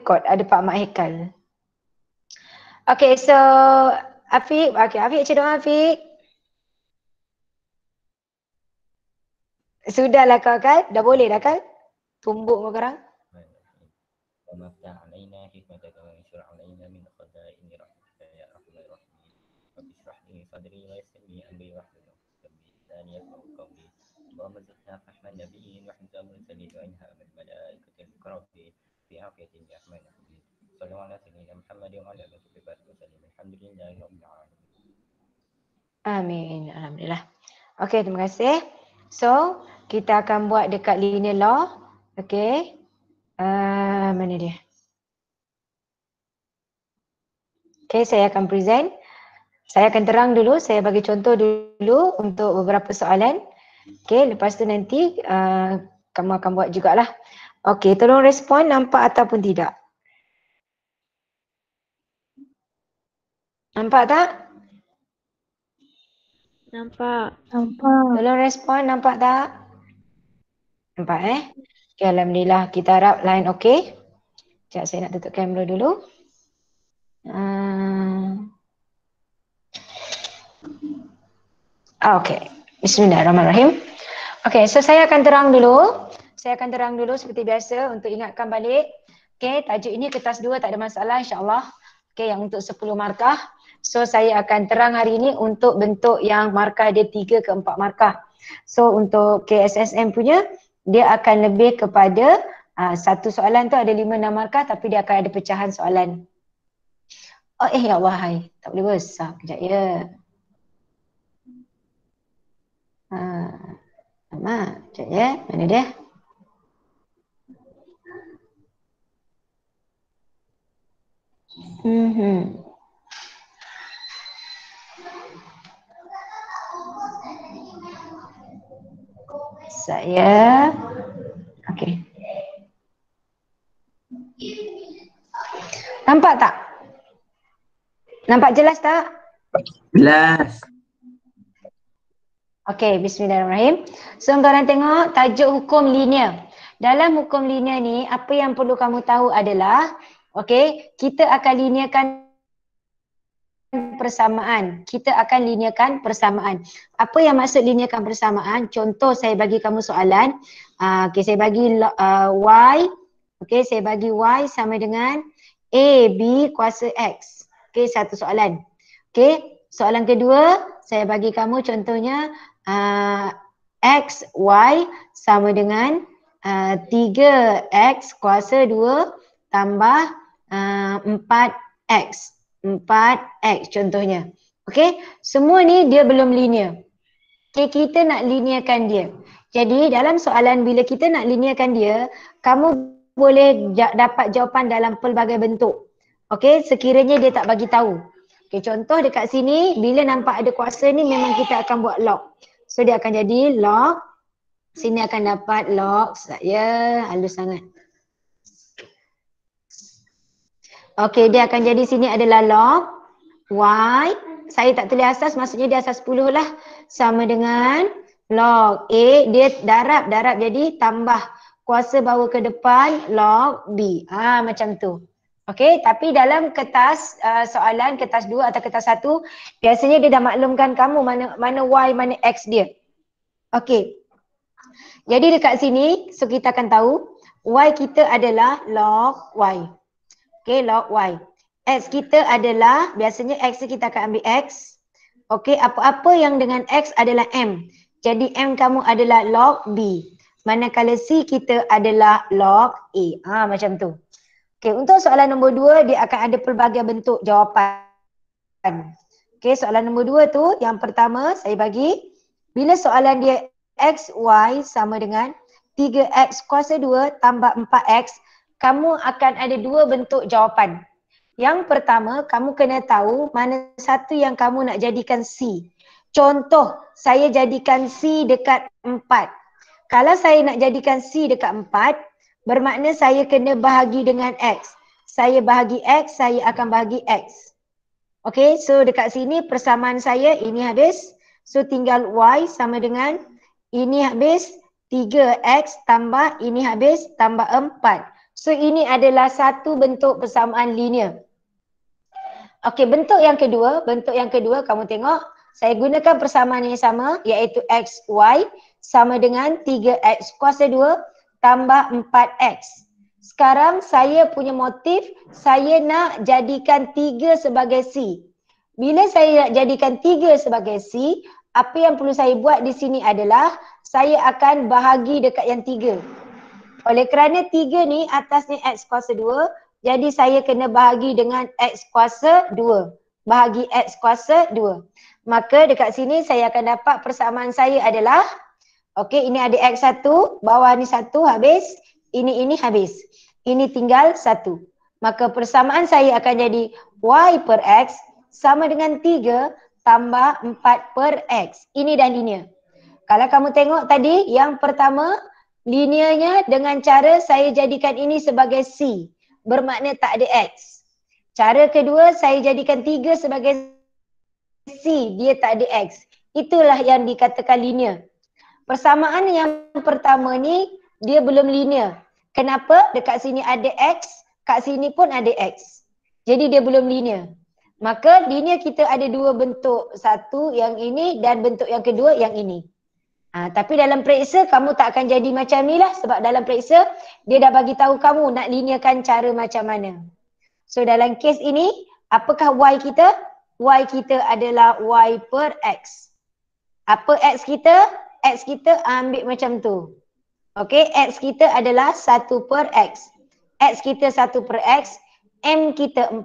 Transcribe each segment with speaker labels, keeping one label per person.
Speaker 1: record, ada Pak Mak Hekal. Okay, so Afiq, okay, Afiq baca doa Afiq. Sudahlah kau kan? Dah boleh dah kan? Tumbuk kau sekarang.
Speaker 2: ومفتح علينا حكمتك وانشر علينا من خزائن رحمتك يا ارحم الراحمين رب اشرح لي صدري ويسر لي امري واحلل عقدة من لساني يفقهوا قولي اللهم ارزقنا فهم النبيين وحفظ المرسلين والهام الملائكة المقربين بعافية يا ارحم الراحمين صلوا على سيدنا محمد وعلى اله وصحبه وسلم الحمد لله رب العالمين.
Speaker 1: Amin. Alhamdulillah. Okay, terima kasih. So, kita akan buat dekat linear law. Okay. Mana dia? Okay, saya akan present. Saya akan terang dulu, saya bagi contoh dulu untuk beberapa soalan. Okay, lepas tu nanti kamu akan buat jugalah. Okay, tolong respon nampak ataupun tidak. Nampak tak?
Speaker 3: Nampak.
Speaker 1: Tolong respon, nampak tak? Nampak Okay, Alhamdulillah. Kita harap line okay. Sekejap saya nak tutup kamera dulu. Okay. Bismillahirrahmanirrahim. Okay, so saya akan terang dulu. Saya akan terang dulu seperti biasa untuk ingatkan balik. Okay, tajuk ini kertas 2 tak ada masalah insyaAllah. Okay, yang untuk 10 markah. So saya akan terang hari ini untuk bentuk yang markah dia 3 ke 4 markah. So untuk KSSM punya, dia akan lebih kepada satu soalan tu ada 5-6 markah tapi dia akan ada pecahan soalan. Oh ya Allah, hai. Tak boleh besar. Kejap ya. Lama. Kejap ya. Mana dia? Saya. Okey. Nampak tak? Nampak jelas tak?
Speaker 4: Jelas.
Speaker 1: Okey, bismillahirrahmanirrahim. So, korang tengok tajuk hukum linear. Dalam hukum linear ni, apa yang perlu kamu tahu adalah, okey, kita akan linearkan persamaan. Kita akan linearkan persamaan. Apa yang maksud linearkan persamaan? Contoh saya bagi kamu soalan. Okey, saya bagi Y. Okey, saya bagi Y sama dengan A, B kuasa X. Okey, satu soalan. Okey, soalan kedua, saya bagi kamu contohnya X, Y sama dengan 3X kuasa 2 tambah 4X. 4X contohnya. Okey, semua ni dia belum linear. Okey, kita nak linearkan dia. Jadi dalam soalan bila kita nak linearkan dia, kamu boleh dapat jawapan dalam pelbagai bentuk. Okey, sekiranya dia tak bagi tahu. Okey, contoh dekat sini bila nampak ada kuasa ni memang kita akan buat log. So dia akan jadi log. Sini akan dapat log. Ya, halus sangat. Okey, dia akan jadi sini adalah log Y. Saya tak tulis asas, maksudnya dia asas 10 lah. Sama dengan log A, dia darab jadi tambah kuasa bawa ke depan log B. Macam tu. Okey, tapi dalam kertas soalan kertas 2 atau kertas 1, biasanya dia dah maklumkan kamu mana Y, mana X dia. Okey. Jadi dekat sini, so kita akan tahu Y kita adalah log Y. Okey, log Y. X kita adalah, biasanya X kita akan ambil X. Okey, apa-apa yang dengan X adalah M. Jadi M kamu adalah log B. Manakala C kita adalah log A. Macam tu. Okey, untuk soalan nombor 2, dia akan ada pelbagai bentuk jawapan. Okey, soalan nombor 2 tu, yang pertama saya bagi, bila soalan dia X, Y sama dengan 3X kuasa 2 tambah 4X, kamu akan ada 2 bentuk jawapan. Yang pertama, kamu kena tahu mana satu yang kamu nak jadikan C. Contoh, saya jadikan C dekat 4. Kalau saya nak jadikan C dekat 4, bermakna saya kena bahagi dengan X. Saya bahagi X, saya akan bahagi X. Okey, so dekat sini persamaan saya ini habis. So tinggal Y sama dengan ini habis 3X tambah ini habis tambah 4. So ini adalah satu bentuk persamaan linear. Okey, bentuk yang kedua kamu tengok, saya gunakan persamaan yang sama iaitu x, y sama dengan 3x kuasa 2 tambah 4x. Sekarang saya punya motif, saya nak jadikan 3 sebagai C. Bila saya nak jadikan 3 sebagai C, apa yang perlu saya buat di sini adalah saya akan bahagi dekat yang 3. Oleh kerana 3 ni atasnya x kuasa 2, jadi saya kena bahagi dengan x kuasa 2. Bahagi x kuasa 2. Maka dekat sini saya akan dapat persamaan saya adalah, okey, ini ada x1, bawah ni 1 habis, ini habis. Ini tinggal 1. Maka persamaan saya akan jadi y per x sama dengan 3 tambah 4 per x. Ini dah linear. Kalau kamu tengok tadi, yang pertama, linearnya dengan cara saya jadikan ini sebagai C. Bermakna tak ada X. Cara kedua, saya jadikan 3 sebagai C. Dia tak ada X. Itulah yang dikatakan linear. Persamaan yang pertama ni, dia belum linear. Kenapa? Dekat sini ada X, kat sini pun ada X. Jadi dia belum linear. Maka linear kita ada dua bentuk. Satu yang ini dan bentuk yang kedua yang ini. Tapi dalam periksa kamu tak akan jadi macam ni lah, sebab dalam periksa dia dah bagi tahu kamu nak linearkan cara macam mana. So dalam kes ini, apakah y kita? Y kita adalah y per x. Apa x kita? X kita ambil macam tu. Okey, x kita adalah 1 per x. X kita 1 per x, m kita 4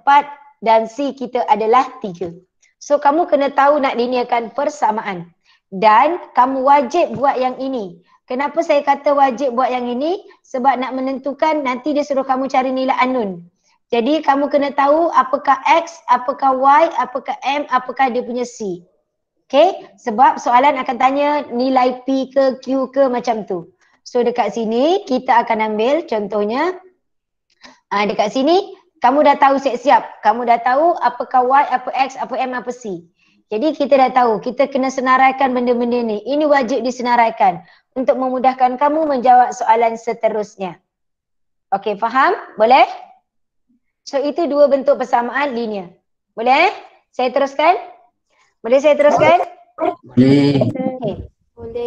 Speaker 1: dan c kita adalah 3. So kamu kena tahu nak linearkan persamaan. Dan kamu wajib buat yang ini. Kenapa saya kata wajib buat yang ini? Sebab nak menentukan nanti dia suruh kamu cari nilai unknown. Jadi kamu kena tahu apakah X, apakah Y, apakah M, apakah dia punya C. Okay? Sebab soalan akan tanya nilai P ke Q ke macam tu. So dekat sini kita akan ambil contohnya. Dekat sini kamu dah tahu siap-siap. Kamu dah tahu apakah Y, apa X, apa M, apa C. Jadi kita dah tahu, kita kena senaraikan benda-benda ni. Ini wajib disenaraikan untuk memudahkan kamu menjawab soalan seterusnya. Okey, faham? Boleh? So itu dua bentuk persamaan linear. Boleh? Saya teruskan? Boleh saya teruskan?
Speaker 4: Boleh.
Speaker 1: Okay.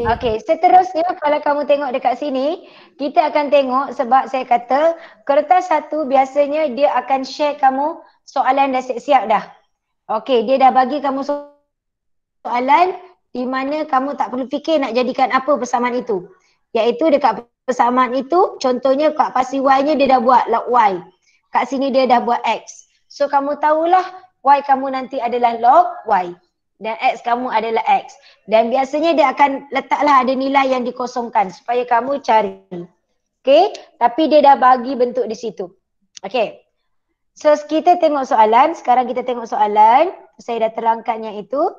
Speaker 1: Okey, seterusnya kalau kamu tengok dekat sini, kita akan tengok sebab saya kata kertas satu biasanya dia akan share kamu soalan dah siap-siap dah. Okey, dia dah bagi kamu soalan di mana kamu tak perlu fikir nak jadikan apa persamaan itu. Iaitu dekat persamaan itu, contohnya kat pasi Y-nya dia dah buat log Y. Kat sini dia dah buat X. So kamu tahulah Y kamu nanti adalah log Y. Dan X kamu adalah X. Dan biasanya dia akan letaklah ada nilai yang dikosongkan supaya kamu cari. Okay, tapi dia dah bagi bentuk di situ. Okay. So kita tengok soalan, sekarang kita tengok soalan. Saya dah terangkan yang itu.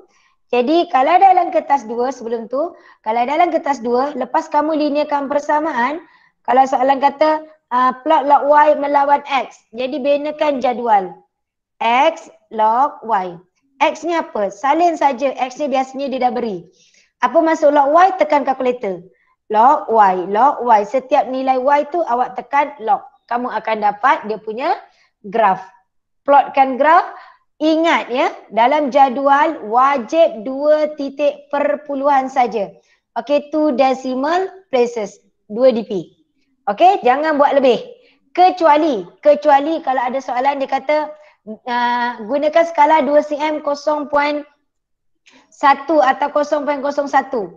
Speaker 1: Jadi kalau dalam kertas 2 sebelum tu, kalau dalam kertas 2, lepas kamu linearkan persamaan, kalau soalan kata plot log Y melawan X, jadi binakan jadual. X log Y. X ni apa? Salin saja. X ni biasanya dia dah beri. Apa maksud log Y? Tekan kalkulator. Log Y, log Y. Setiap nilai Y tu awak tekan log. Kamu akan dapat dia punya graf. Plotkan graf. Ingat ya, dalam jadual wajib 2 titik perpuluhan saja. Okey, 2 decimal places, 2 DP. Okey, jangan buat lebih. Kecuali kalau ada soalan dia kata gunakan skala 2 cm 0.1 atau 0.01.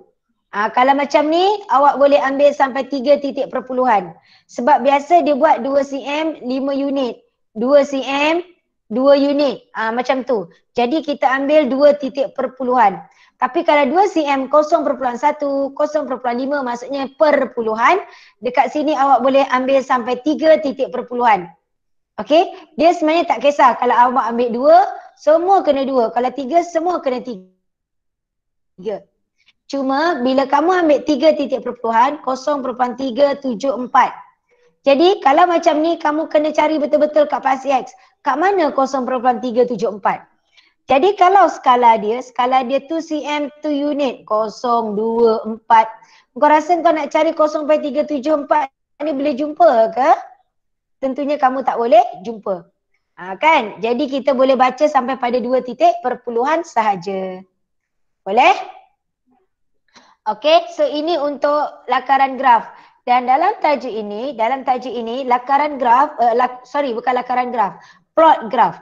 Speaker 1: Kalau macam ni awak boleh ambil sampai 3 titik perpuluhan. Sebab biasa dia buat 2 cm 5 unit, 2 cm 2 unit, macam tu. Jadi kita ambil 2 titik perpuluhan. Tapi kalau 2 cm 0.1, 0.5 maksudnya perpuluhan, dekat sini awak boleh ambil sampai 3 titik perpuluhan. Okey, dia sebenarnya tak kisah kalau awak ambil 2, semua kena 2. Kalau 3, semua kena 3. Cuma bila kamu ambil 3 titik perpuluhan, 0.374. Jadi kalau macam ni kamu kena cari betul-betul kat pasi X. Kat mana 0.374? Jadi kalau skala dia 2 cm 2 unit 024. Kau rasa kau nak cari 0.374 ni boleh jumpa ke? tentunya kamu tak boleh jumpa. Kan? Jadi kita boleh baca sampai pada 2 titik perpuluhan sahaja. Boleh? Okey, so ini untuk lakaran graf. Dan dalam tajuk ini lakaran graf, bukan lakaran graf, plot graf.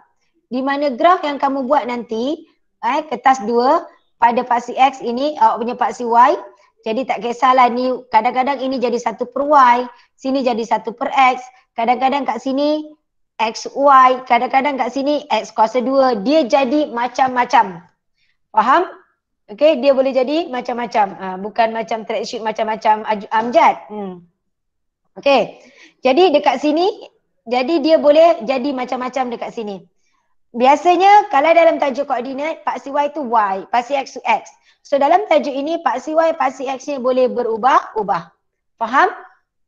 Speaker 1: Di mana graf yang kamu buat nanti, kertas 2 pada paksi X ini awak punya paksi Y. Jadi tak kisahlah ni, kadang-kadang ini jadi 1 per Y, sini jadi 1 per X, kadang-kadang kat sini X, Y, kadang-kadang kat sini X kuasa 2. Dia jadi macam-macam. Faham? Okey, dia boleh jadi macam-macam. Bukan macam tracksheet macam-macam amjad. Okey. Jadi dekat sini, jadi dia boleh jadi macam-macam dekat sini. Biasanya kalau dalam tajuk koordinat, paksi Y tu Y, paksi X tu X. So dalam tajuk ini, paksi Y, paksi X ni boleh berubah-ubah. Faham?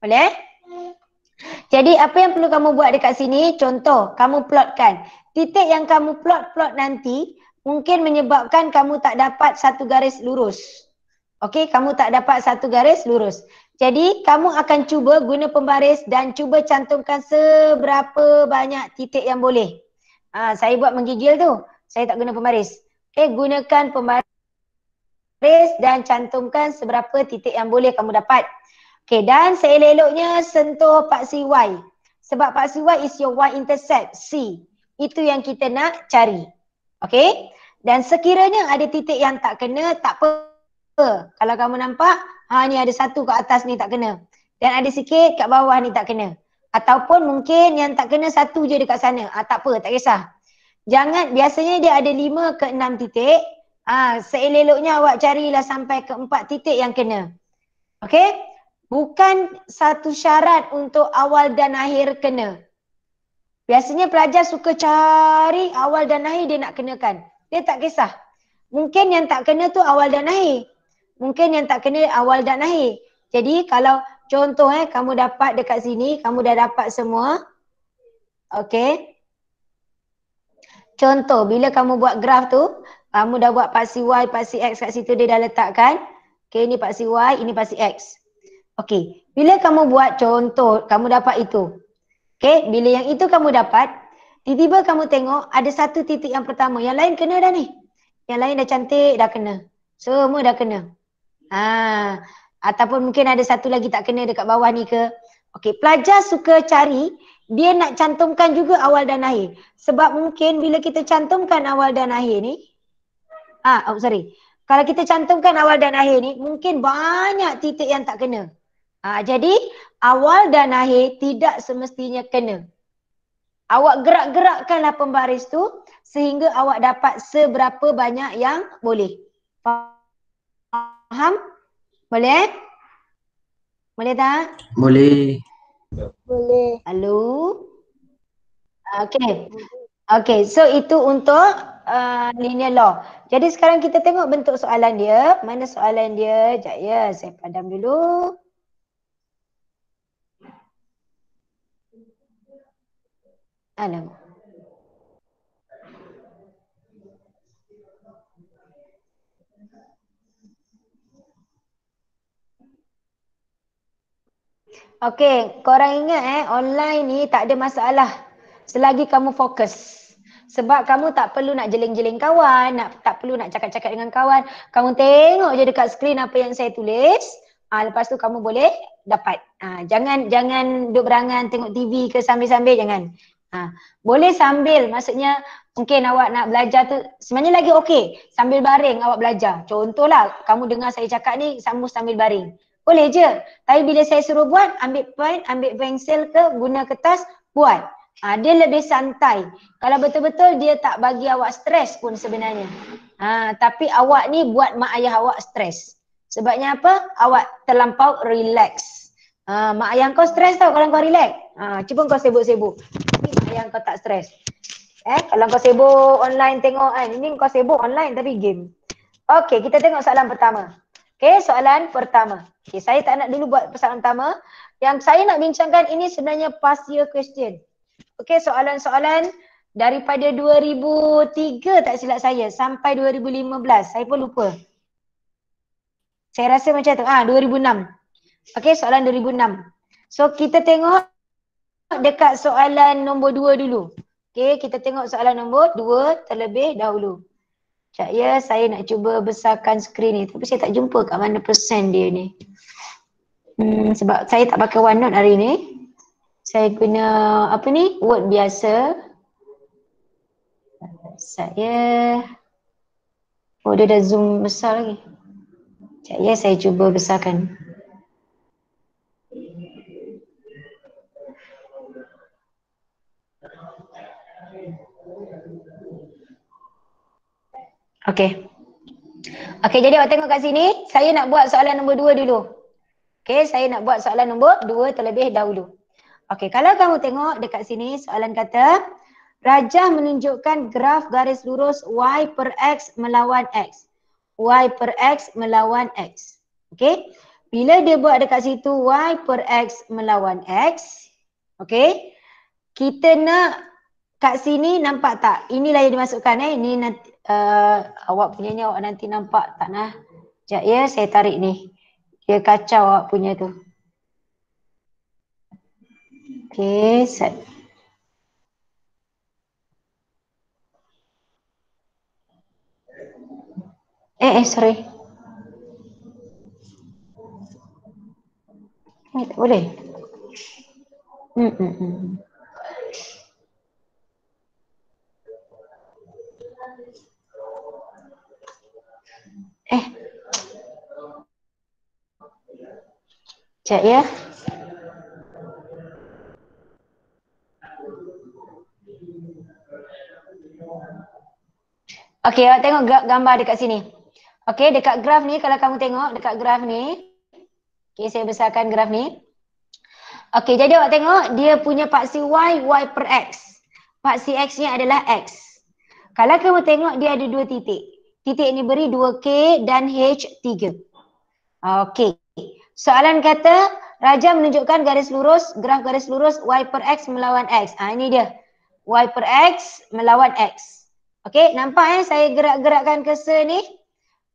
Speaker 1: Boleh? Jadi apa yang perlu kamu buat dekat sini, contoh, kamu plotkan. Titik yang kamu plot nanti, mungkin menyebabkan kamu tak dapat satu garis lurus. Okey, kamu tak dapat satu garis lurus. Jadi, kamu akan cuba guna pembaris dan cuba cantumkan seberapa banyak titik yang boleh. Saya buat menggigil tu. Saya tak guna pembaris. Okey, gunakan pembaris dan cantumkan seberapa titik yang boleh kamu dapat. Okey, dan seelok-eloknya sentuh paksi Y. Sebab paksi Y is your y-intercept, C. Itu yang kita nak cari. Okey? Dan sekiranya ada titik yang tak kena, tak apa. Kalau kamu nampak, ni ada satu kat atas ni tak kena. Dan ada sikit kat bawah ni tak kena. Ataupun mungkin yang tak kena satu je dekat sana. Tak apa, tak kisah. Jangan, biasanya dia ada 5 ke 6 titik. Seelok-eloknya awak carilah sampai ke 4 titik yang kena. Okey? Bukan satu syarat untuk awal dan akhir kena. Biasanya pelajar suka cari awal dan akhir dia nak kenakan. Dia tak kisah. Mungkin yang tak kena tu awal dan akhir. Mungkin yang tak kena awal dan akhir. Jadi kalau contoh kamu dapat dekat sini, kamu dah dapat semua. Okey. Contoh bila kamu buat graf tu, kamu dah buat paksi Y, paksi X kat situ dia dah letakkan. Okey, ini paksi Y, ini paksi X. Okey, bila kamu buat contoh, kamu dapat itu. Okey, bila yang itu kamu dapat, tiba-tiba kamu tengok ada satu titik yang pertama. Yang lain kena dah ni. Yang lain dah cantik, dah kena. Semua dah kena. Ataupun mungkin ada satu lagi tak kena dekat bawah ni ke. Okey, pelajar suka cari, dia nak cantumkan juga awal dan akhir. Sebab mungkin bila kita cantumkan awal dan akhir ni, kalau kita cantumkan awal dan akhir ni, mungkin banyak titik yang tak kena. Jadi awal dan akhir tidak semestinya kena. Awak gerak-gerakkanlah pembaris tu sehingga awak dapat seberapa banyak yang boleh. Faham? Boleh? Boleh tak?
Speaker 4: Boleh.
Speaker 3: Boleh.
Speaker 1: Halo? Okey. Okey, so itu untuk linear law. Jadi sekarang kita tengok bentuk soalan dia. Mana soalan dia? Sekejap ya, saya padam dulu. Alamak. Okey, korang ingat online ni tak ada masalah selagi kamu fokus. Sebab kamu tak perlu nak jeling-jeling kawan, tak perlu nak cakap-cakap dengan kawan. Kamu tengok je dekat skrin apa yang saya tulis. Lepas tu kamu boleh dapat. Jangan duduk berangan tengok TV ke sambil-sambil, jangan. Boleh sambil, maksudnya mungkin awak nak belajar tu sebenarnya lagi okey. Sambil baring awak belajar. Contohlah kamu dengar saya cakap ni sambil baring. Boleh je. Tapi bila saya suruh buat, ambil pen, ambil pensel ke, guna kertas, buat. Dia lebih santai. Kalau betul-betul dia tak bagi awak stres pun sebenarnya. Tapi awak ni buat mak ayah awak stres. Sebabnya apa? Awak terlampau relax. Mak ayah kau stres tau kalau kau relax. Cuba kau sibuk-sibuk. Ni mak ayah kau tak stres. Kalau kau sibuk online tengok kan, ini kau sibuk online tapi game. Okey, kita tengok soalan pertama. Okey, soalan pertama. Okey, saya tak nak dulu buat soalan pertama. Yang saya nak bincangkan ini sebenarnya past year question. Okey, soalan-soalan daripada 2003 tak silap saya sampai 2015. Saya pun lupa. Saya rasa macam tu. 2006. Okey, soalan 2006. So kita tengok dekat soalan nombor 2 dulu. Okey, kita tengok soalan nombor 2 terlebih dahulu. Sekejap ya, saya nak cuba besarkan skrin ni. Tapi saya tak jumpa kat mana persen dia ni. Sebab saya tak pakai OneNote hari ni. Saya guna apa ni? Word biasa. Saya dia dah zoom besar lagi. Sekejap ya, saya cuba besarkan. Okey. Okey, jadi awak tengok kat sini, saya nak buat soalan nombor 2 dulu. Okey, saya nak buat soalan nombor 2 terlebih dahulu. Okey, kalau kamu tengok dekat sini, soalan kata, Rajah menunjukkan graf garis lurus Y per X melawan X. Y per X melawan X. Okey, bila dia buat dekat situ Y per X melawan X, okey, kita nak kat sini nampak tak? Inilah yang dimasukkan ini nanti awak punya ni awak nanti nampak tak nah? Sekejap ya, saya tarik ni. Dia kacau awak punya tu. Okey, set. Sorry. Ni tak boleh. Sekejap ya. Okey, awak tengok gambar dekat sini. Okey, dekat graf ni kalau kamu tengok dekat graf ni. Okey, saya besarkan graf ni. Okey, jadi awak tengok dia punya paksi Y, Y per X. Paksi X ni adalah X. Kalau kamu tengok dia ada 2 titik. Titik ni beri 2K dan H3. Okey. Soalan kata, Rajah menunjukkan garis lurus, graf garis lurus Y per X melawan X. Ini dia. Y per X melawan X. Okey, nampak saya gerak-gerakkan cursor ni.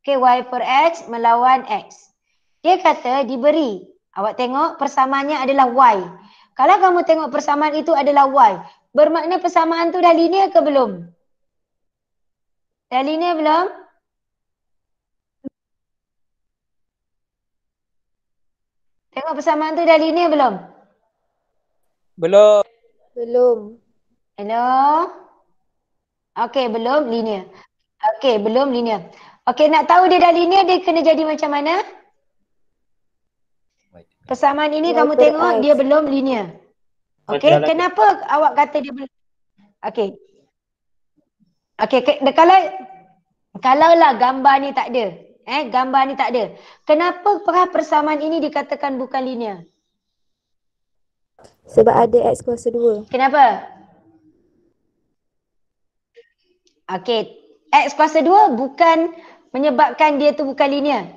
Speaker 1: Okey, Y per X melawan X. Dia kata diberi, awak tengok persamaannya adalah Y. Kalau kamu tengok persamaan itu adalah Y, bermakna persamaan tu dah linear ke belum? Dah linear belum? Tengok persamaan tu dah linear belum?
Speaker 3: Belum.
Speaker 5: Belum.
Speaker 1: Hello? Okey, belum linear. Okey, belum linear. Okey, nak tahu dia dah linear, dia kena jadi macam mana? Persamaan ini
Speaker 5: Y
Speaker 1: kamu
Speaker 5: per
Speaker 1: tengok
Speaker 5: X.
Speaker 1: dia belum linear. Okey, kenapa awak kata dia belum? Okey. Okey, kalaulah gambar ni tak ada. Gambar ni tak ada. Kenapa persamaan ini dikatakan bukan linear?
Speaker 5: Sebab ada X kuasa 2.
Speaker 1: Kenapa? Okey, X kuasa 2 bukan menyebabkan dia tu bukan linear.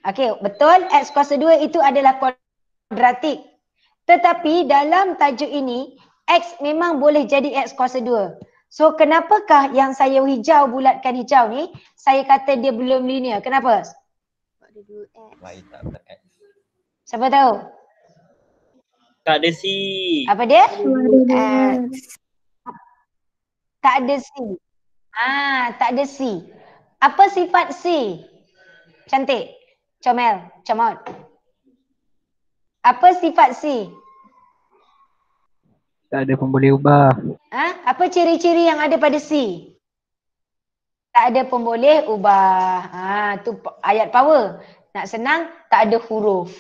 Speaker 1: Okey, betul X kuasa 2 itu adalah kuadratik. Tetapi dalam tajuk ini, X memang boleh jadi X kuasa 2. So, kenapakah yang saya hijau, bulatkan hijau ni, saya kata dia belum linear? Kenapa?
Speaker 5: Ada 2X.
Speaker 2: Y tak ber X.
Speaker 1: Siapa tahu?
Speaker 3: Tak ada C.
Speaker 1: Apa dia?
Speaker 5: X.
Speaker 1: Tak ada C. Tak ada C. Apa sifat C? Cantik. Comel. Comot. Apa sifat C?
Speaker 4: Tak ada pemboleh ubah.
Speaker 1: Apa ciri-ciri yang ada pada C? Tak ada pemboleh ubah. Tu ayat power. Nak senang, tak ada huruf.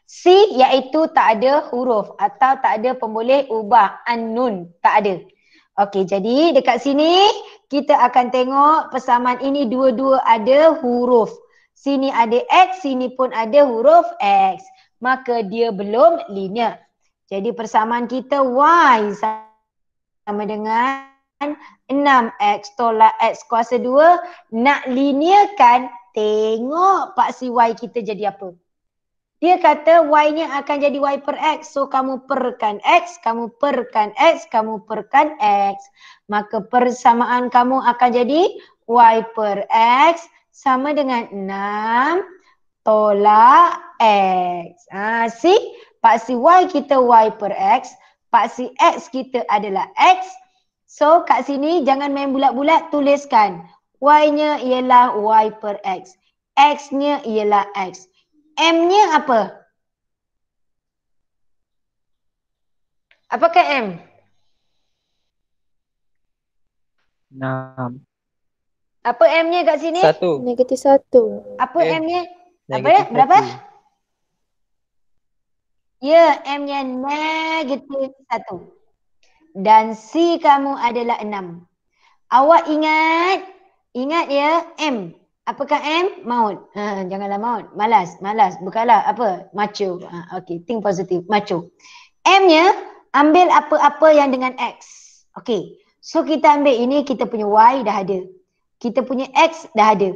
Speaker 1: C iaitu tak ada huruf atau tak ada pemboleh ubah. An-nun. Tak ada. Okey, jadi dekat sini kita akan tengok persamaan ini dua-dua ada huruf. Sini ada X, sini pun ada huruf X. Maka dia belum linear. Jadi persamaan kita Y sama dengan 6X tolak X kuasa 2. Nak linearkan, tengok paksi Y kita jadi apa. Dia kata Y-nya akan jadi Y per X. So kamu perkan X, kamu perkan X, kamu perkan X. Maka persamaan kamu akan jadi Y per X sama dengan 6 tolak X. See? Paksi Y kita Y per X. Paksi X kita adalah X. So kat sini jangan main bulat-bulat, tuliskan. Y-nya ialah Y per X. X-nya ialah X. M-nya apa? Apakah M?
Speaker 3: 6.
Speaker 1: Apa M-nya kat sini?
Speaker 3: 1.
Speaker 5: -1.
Speaker 1: Apa
Speaker 3: Eh,
Speaker 1: M-nya? Apa ya? Berapa? Ya, M-nya negatif 1. Dan C kamu adalah 6. Awak ingat ya M. Apakah M? Maut. Janganlah maut. Malas. Bukanlah apa? Macho. Okay, think positive. Macho. M-nya ambil apa-apa yang dengan X. Okay. So kita ambil ini, kita punya Y dah ada. Kita punya X dah ada.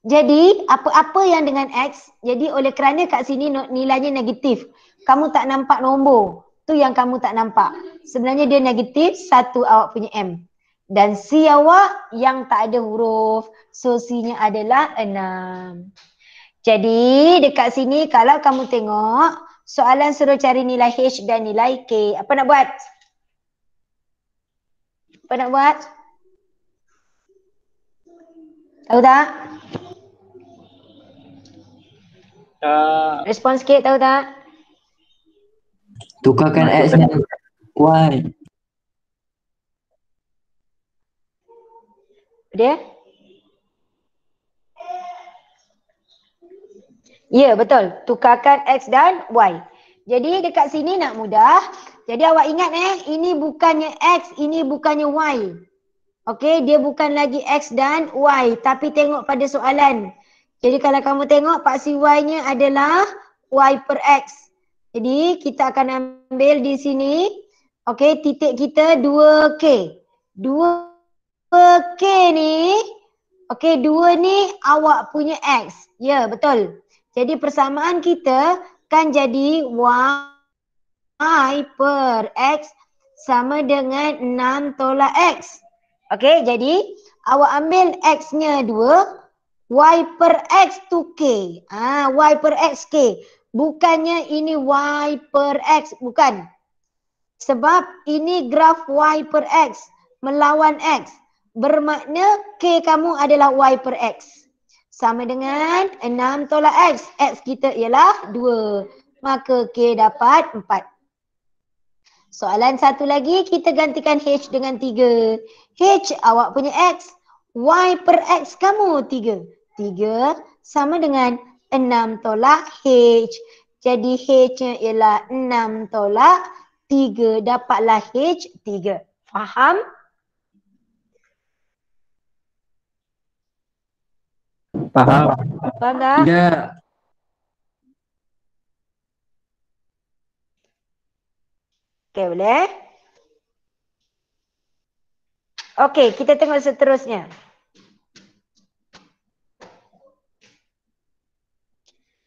Speaker 1: Jadi apa-apa yang dengan X, jadi oleh kerana kat sini nilainya negatif. Kamu tak nampak nombor. Tu yang kamu tak nampak. Sebenarnya dia negatif 1 awak punya M. Dan C awak yang tak ada huruf. So C-nya adalah 6. Jadi dekat sini kalau kamu tengok, soalan suruh cari nilai H dan nilai K. Apa nak buat? Apa nak buat? Tahu tak? Respon sikit, tahu tak?
Speaker 4: Tukarkan X dengan Y.
Speaker 1: Dia? Ya, betul. Tukarkan X dan Y. Jadi dekat sini nak mudah. Jadi awak ingat ini bukannya X, ini bukannya Y. Okey, dia bukan lagi X dan Y. Tapi tengok pada soalan. Jadi kalau kamu tengok paksi Y-nya adalah Y per X. Jadi kita akan ambil di sini. Okey, titik kita 2K. 2K ni. Okey, 2 ni awak punya X. Ya, betul. Jadi persamaan kita kan jadi Y per X sama dengan 6 tolak X. Okey, jadi awak ambil X-nya 2, Y per X tu K. Y per X K. Bukannya ini Y per X, bukan. Sebab ini graf Y per X melawan X. Bermakna K kamu adalah Y per X. Sama dengan 6 tolak X. X kita ialah 2. Maka K dapat 4. Soalan satu lagi, kita gantikan H dengan 3. H awak punya X. Y per X kamu 3. 3 sama dengan 6 tolak H. Jadi H-nya ialah 6 tolak 3. Dapatlah H 3. Faham?
Speaker 3: Faham.
Speaker 1: Faham tak?
Speaker 4: Tidak.
Speaker 1: Okey, boleh? Okey, kita tengok seterusnya.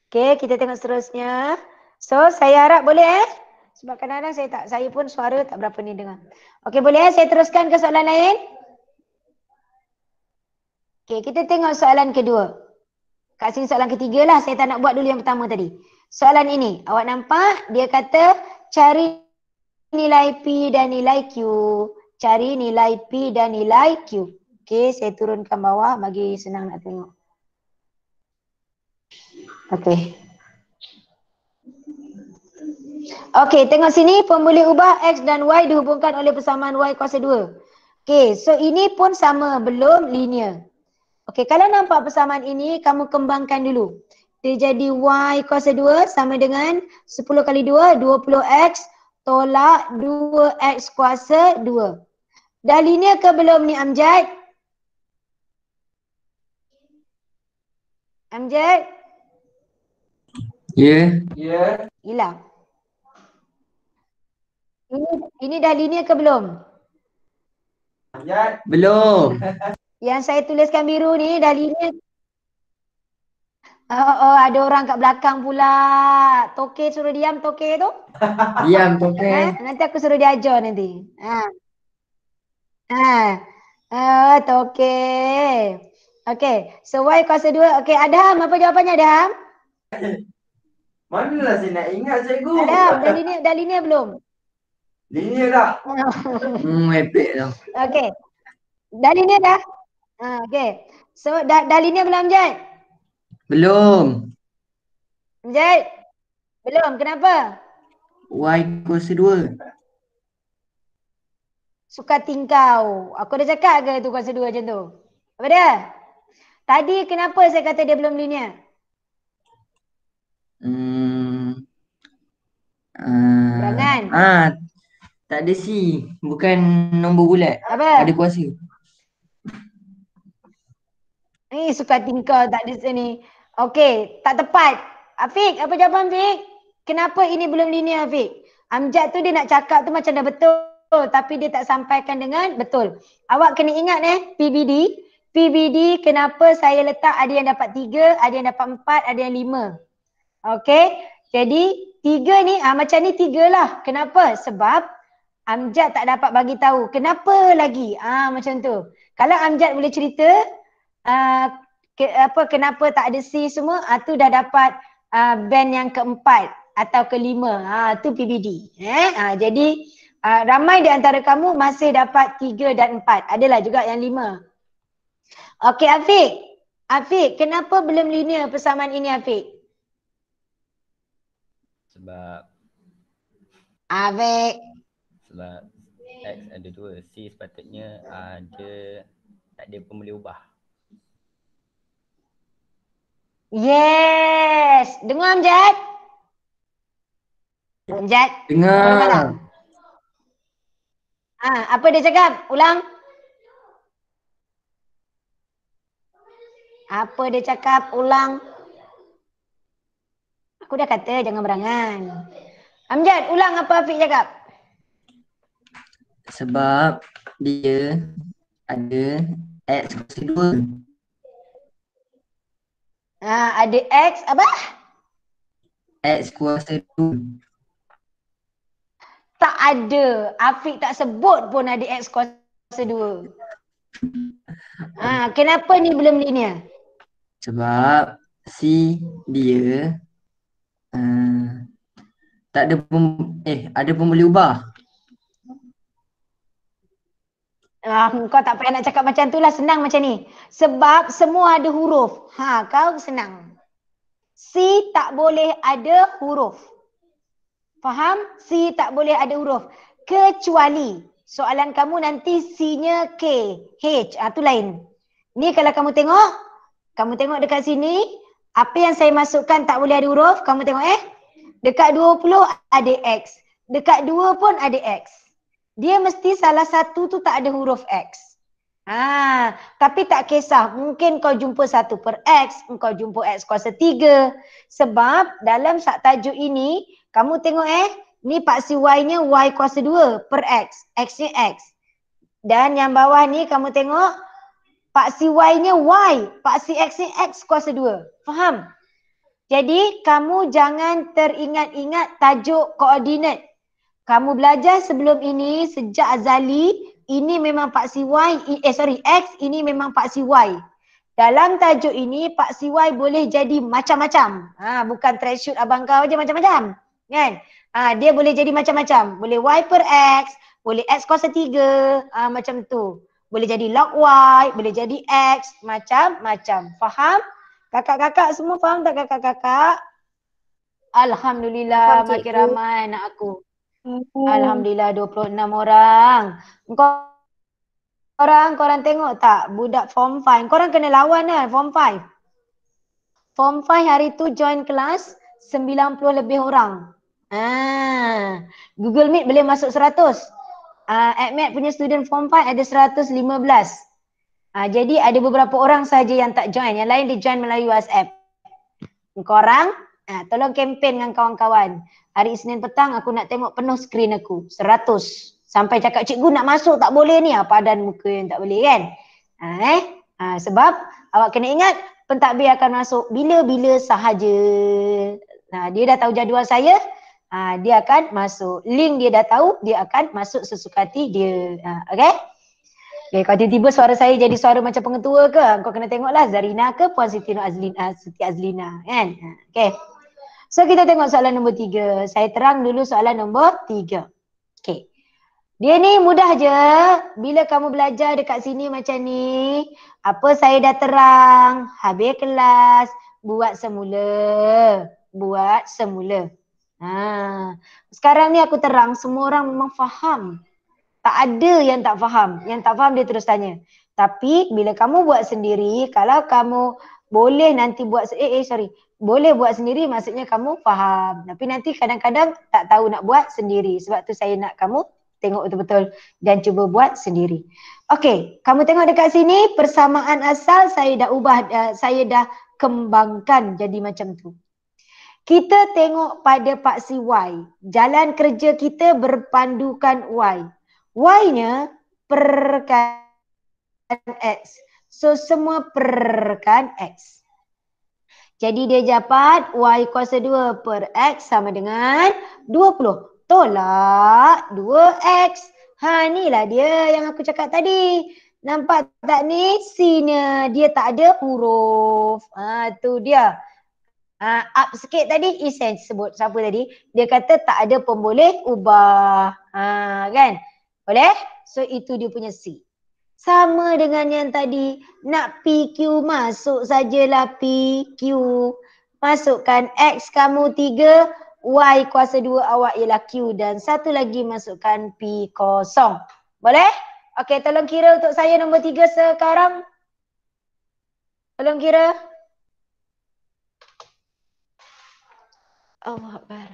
Speaker 1: Okey, kita tengok seterusnya. So, saya harap boleh sebab kadang-kadang saya pun suara tak berapa ni dengar. Okey, boleh saya teruskan ke soalan lain? Okey, kita tengok soalan kedua. Kat sini soalan ketiga lah. Saya tak nak buat dulu yang pertama tadi. Soalan ini, awak nampak dia kata cari nilai P dan nilai Q. Cari nilai P dan nilai Q. Okey, saya turunkan bawah bagi senang nak tengok. Okey. Okey, tengok sini pemboleh ubah X dan Y dihubungkan oleh persamaan Y kuasa 2. Okey, so ini pun sama, belum linear. Okey, kalau nampak persamaan ini, kamu kembangkan dulu. Dia jadi Y kuasa 2 sama dengan 10 kali 2, 20X tolak 2X kuasa 2. Dah linear ke belum ni Amjad? Amjad?
Speaker 4: Ya.
Speaker 1: Hilang. Ini dah linear ke belum?
Speaker 4: Belum.
Speaker 1: Yang saya tuliskan biru ni dah linear. Oh, ada orang kat belakang pula. Toke suruh diam Toke tu.
Speaker 4: Diam tu kan.
Speaker 1: Nanti aku suruh dia ajar nanti. Toke. Okay, so Y kuasa 2. Okay, Adham, apa jawapannya Adham?
Speaker 4: Manalah saya nak ingat cikgu.
Speaker 1: Dah linear belum?
Speaker 4: Linear tak? Epic tau.
Speaker 1: Okey. Dah linear dah? Okey. So dah linear belum Amjad?
Speaker 4: Belum.
Speaker 1: Amjad? Belum. Kenapa?
Speaker 4: Y kuasa 2.
Speaker 1: Suka tingkau. Aku dah cakap ke tu kuasa 2 macam tu? Apa dia? Tadi kenapa saya kata dia belum linear? Berangan.
Speaker 4: Tak ada C. Bukan nombor bulat.
Speaker 1: Apa?
Speaker 4: Ada kuasa.
Speaker 1: Ni suka tingkau tak ada sini. Okey, tak tepat. Afiq, apa jawapan Afiq? Kenapa ini belum linear Afiq? Amjad tu dia nak cakap tu macam dah betul, tapi dia tak sampaikan dengan betul. Awak kena ingat PBD. PBD kenapa saya letak ada yang dapat 3, ada yang dapat 4, ada yang 5. Okey, jadi 3 ni macam ni 3 lah. Kenapa? Sebab Amjad tak dapat bagi tahu. Kenapa lagi? Macam tu. Kalau Amjad boleh cerita kenapa tak ada C semua, tu dah dapat band yang keempat atau kelima. Tu PBD. Jadi ramai di antara kamu masih dapat 3 dan 4. Adalah juga yang 5. Okey Afiq. Afiq, kenapa belum linear persamaan ini Afiq?
Speaker 2: Sebab
Speaker 1: Afiq.
Speaker 2: Sebab X ada 2, C sepatutnya tak ada pun boleh ubah.
Speaker 1: Yes. Dengar Amjad? Amjad?
Speaker 4: Dengar.
Speaker 1: Apa dia cakap? Ulang. Apa dia cakap? Ulang. Aku dah kata jangan berangan. Amjad, ulang apa Afiq cakap.
Speaker 4: Sebab dia ada X kuasa 2.
Speaker 1: Ada X apa?
Speaker 4: X kuasa 2.
Speaker 1: Tak ada. Afiq tak sebut pun ada X kuasa 2. Kenapa ni belum linear?
Speaker 4: Sebab C dia tak ada ada pun boleh ubah.
Speaker 1: Kau tak payah nak cakap macam tu lah, senang macam ni. Sebab semua ada huruf. Kau senang. C tak boleh ada huruf. Faham? C tak boleh ada huruf. Kecuali soalan kamu nanti C-nya K, H. Tu lain. Ni kalau kamu tengok dekat sini, apa yang saya masukkan tak boleh ada huruf, kamu tengok dekat 20 ada X. Dekat 2 pun ada X. Dia mesti salah satu tu tak ada huruf X. Tapi tak kisah. Mungkin kau jumpa 1 per X, kau jumpa X kuasa 3. Sebab dalam tajuk ini, kamu tengok ni paksi Y-nya Y kuasa 2 per X. X-nya X. Dan yang bawah ni kamu tengok, paksi Y-nya Y. Paksi X-nya X kuasa 2. Faham? Jadi kamu jangan teringat-ingat tajuk koordinat. Kamu belajar sebelum ini sejak azali, ini memang paksi X, ini memang paksi Y. Dalam tajuk ini paksi Y boleh jadi macam-macam. Bukan threshold abang kau je macam-macam. Kan? Dia boleh jadi macam-macam. Boleh Y per X, boleh X kuasa 3, macam tu. Boleh jadi log Y, boleh jadi X, macam-macam. Faham? Kakak-kakak semua faham tak kakak-kakak? Alhamdulillah,
Speaker 5: Faham,
Speaker 1: makin
Speaker 5: cikgu.
Speaker 1: ramai anak aku. Alhamdulillah 26 orang. Korang tengok tak budak form 5. Korang kena lawan lah form 5. Form 5 hari tu join kelas 90 lebih orang. Google Meet boleh masuk 100. AdMed punya student form 5 ada 115. Jadi ada beberapa orang saja yang tak join. Yang lain dia join melalui WhatsApp. Korang tolong kempen dengan kawan-kawan. Hari Isnin petang aku nak tengok penuh skrin aku. 100. Sampai cakap cikgu nak masuk tak boleh ni. Padan muka yang tak boleh kan. Sebab awak kena ingat pentadbir akan masuk bila-bila sahaja. Dia dah tahu jadual saya. Dia akan masuk. Link dia dah tahu, dia akan masuk sesuka hati dia. Okay? Okay, kalau tiba-tiba suara saya jadi suara macam pengetua ke, kau kena tengoklah Zarina ke Puan Siti Azlina kan. Okay. So kita tengok soalan nombor 3. Saya terang dulu soalan nombor 3. Okay. Dia ni mudah je. Bila kamu belajar dekat sini macam ni, apa saya dah terang, habis kelas, buat semula. Buat semula. Sekarang ni aku terang, semua orang memang faham. Tak ada yang tak faham. Yang tak faham dia terus tanya. Tapi bila kamu buat sendiri, kalau kamu boleh nanti buat, boleh buat sendiri maksudnya kamu faham. Tapi nanti kadang-kadang tak tahu nak buat sendiri. Sebab tu saya nak kamu tengok betul-betul dan cuba buat sendiri. Okey, kamu tengok dekat sini persamaan asal saya dah ubah, saya dah kembangkan jadi macam tu. Kita tengok pada paksi Y. Jalan kerja kita berpandukan Y. Y-nya perkan X. So semua perkan X. Jadi dia dapat Y kuasa 2 per X sama dengan 20. Tolak 2X. Inilah dia yang aku cakap tadi. Nampak tak ni? C-nya dia tak ada huruf. Tu dia. Up sikit tadi Isen sebut. Siapa tadi? Dia kata tak ada pemboleh ubah. Kan? Boleh? So itu dia punya C. Sama dengan yang tadi. Nak PQ masuk sajalah PQ. Masukkan X kamu 3. Y kuasa 2 awak ialah Q. Dan satu lagi masukkan P kosong. Boleh? Okey, tolong kira untuk saya nombor 3 sekarang. Tolong kira. Allah Akbar.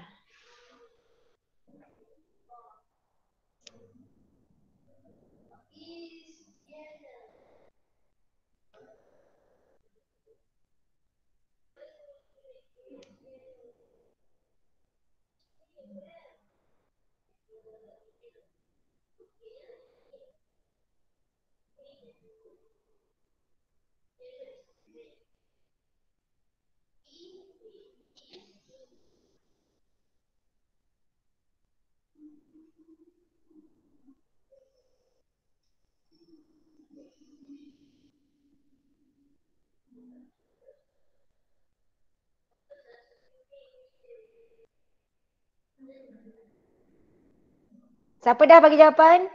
Speaker 1: Siapa dah bagi jawapan?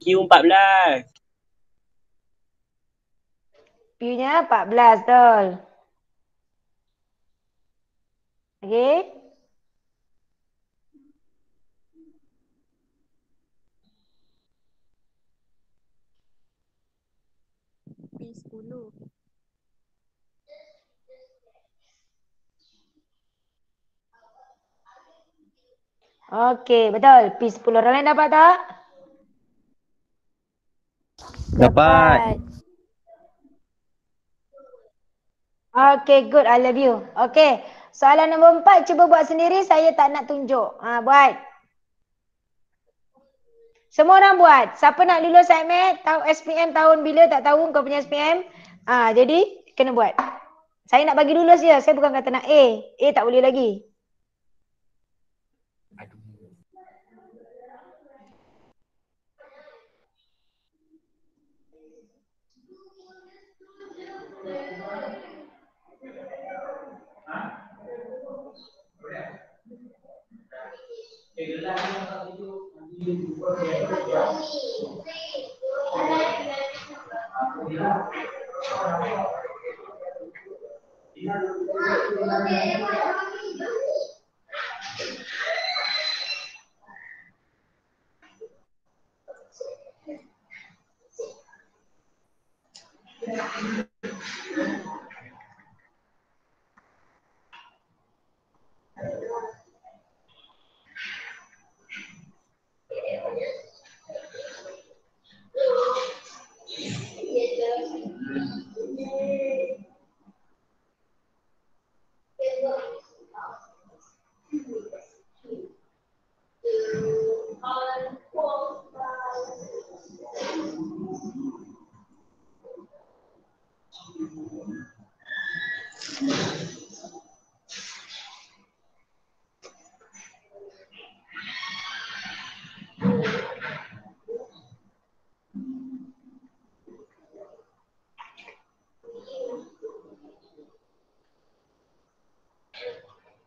Speaker 3: Q14.
Speaker 1: P-nya 14, betul. Okey.
Speaker 5: P10.
Speaker 1: Okey, betul. P10. Orang lain dapat tak?
Speaker 3: Dapat.
Speaker 1: Okey, good. I love you. Okey. Soalan nombor 4, cuba buat sendiri. Saya tak nak tunjuk. Buat. Semua orang buat. Siapa nak lulus IMET, tahu SPM tahun bila, tak tahu kau punya SPM. Jadi, kena buat. Saya nak bagi lulus je. Saya bukan kata nak A. A tak boleh lagi.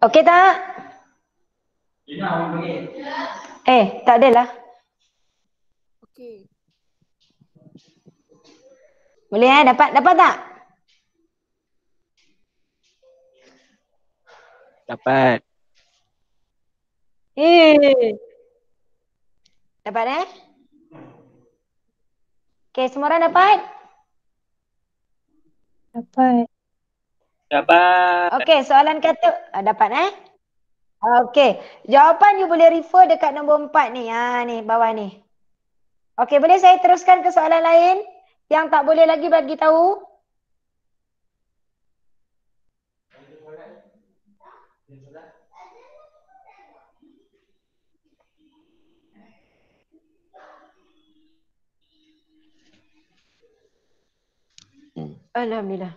Speaker 1: Okey tak? Tak adalah.
Speaker 5: Okey.
Speaker 1: Boleh dapat tak?
Speaker 3: Dapat.
Speaker 1: Dapat Okey, semua orang dapat?
Speaker 5: Dapat.
Speaker 3: Dapat.
Speaker 1: Okey, soalan kata dapat Okey, jawapan you boleh refer dekat nombor 4 ni. Ni bawah ni. Okey, boleh saya teruskan ke soalan lain yang tak boleh lagi bagi tahu? Alhamdulillah.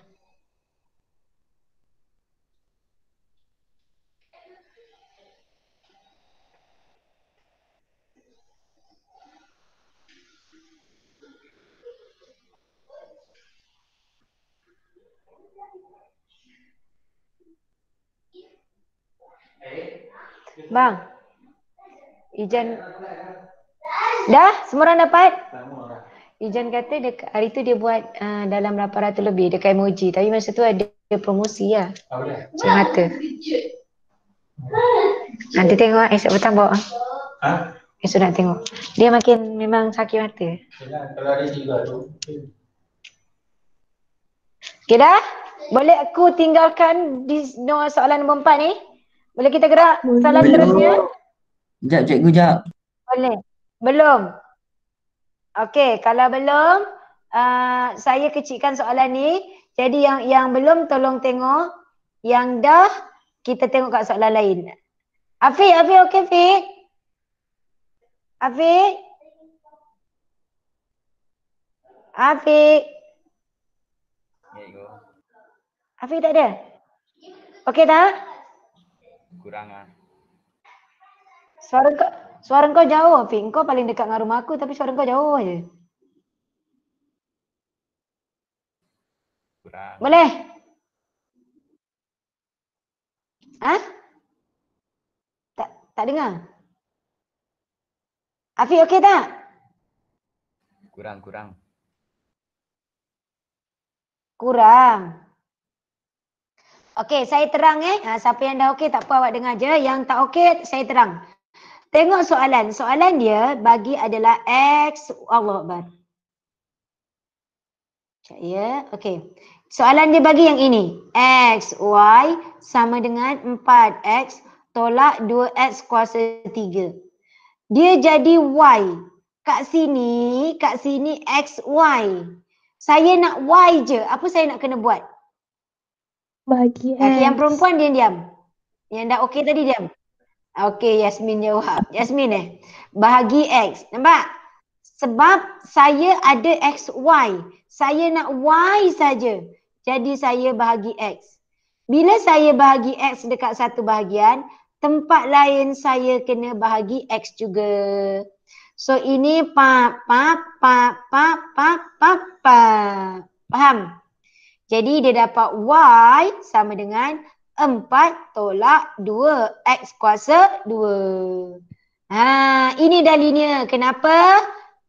Speaker 1: Bang. Ijan. Dah? Semua orang dapat? Ijan kata hari tu dia buat dalam 800 lebih dekat emoji. Tapi masa tu ada promosi lah. Macam mata. Nanti tengok esok petang bawa. Esok nak tengok. Dia makin memang sakit mata.
Speaker 6: Kalau ada 3 tu.
Speaker 1: Okay dah? Boleh aku tinggalkan di soalan nombor 4 ni? Boleh kita gerak soalan seterusnya?
Speaker 4: Sekejap cikgu, sekejap.
Speaker 1: Boleh. Belum? Okey, kalau belum, saya kecilkan soalan ni. Jadi yang belum tolong tengok. Yang dah, kita tengok kat soalan lain. Afiq okey Afiq? Afiq?
Speaker 2: Ya, Ibu.
Speaker 1: Afiq tak ada? Okey tak?
Speaker 2: Kurang ah.
Speaker 1: Suara kau jauh Afiq. Kau paling dekat dengan rumah aku tapi suara kau jauh je.
Speaker 2: Kurang.
Speaker 1: Boleh? Tak dengar? Afiq okey tak?
Speaker 2: Kurang.
Speaker 1: Kurang. Okey, saya terang siapa yang dah okey tak apa awak dengar je. Yang tak okey saya terang. Tengok soalan. Soalan dia bagi adalah X. Allah Akbar. Ya, okey. Soalan dia bagi yang ini. X, Y sama dengan 4X tolak 2X kuasa 3. Dia jadi Y. Kat sini X, Y. Saya nak Y je. Apa saya nak kena buat?
Speaker 5: Bagi X.
Speaker 1: Okay, yang perempuan dia diam. Yang dah okey tadi diam. Okey, Yasmin jawab. Yasmin bahagi X. Nampak? Sebab saya ada XY. Saya nak Y saja. Jadi saya bahagi X. Bila saya bahagi X dekat satu bahagian, tempat lain saya kena bahagi X juga. So ini Faham? Jadi dia dapat Y sama dengan 4 tolak 2 X kuasa 2. Ini dah linear. Kenapa?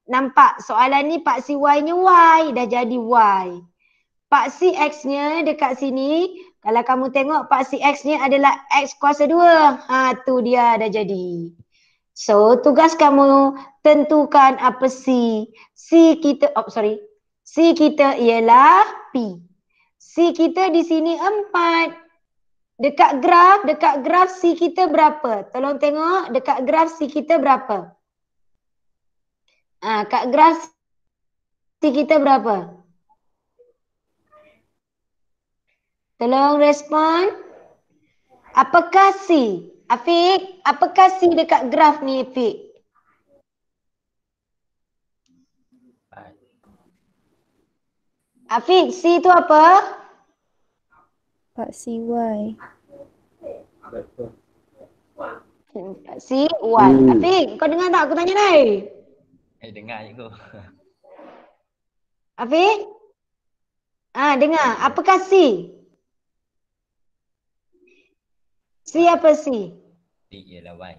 Speaker 1: Nampak soalan ni paksi Y-nya Y. Dah jadi Y. Paksi X-nya dekat sini. Kalau kamu tengok paksi X-nya adalah X kuasa 2. Tu dia dah jadi. So tugas kamu tentukan apa C. C kita ialah P. C kita di sini 4. Dekat graf C kita berapa? Tolong tengok dekat graf C kita berapa? Kat graf C kita berapa? Tolong respon. Apakah C? Afiq, apakah C dekat graf ni Afiq? Afiq, C tu apa?
Speaker 5: Paksi Y.
Speaker 1: C, Y. Afiq, kau dengar tak aku tanya ni?
Speaker 2: Dengar cikgu.
Speaker 1: Afiq? Dengar. Apakah C? C apa C?
Speaker 2: C ialah Y.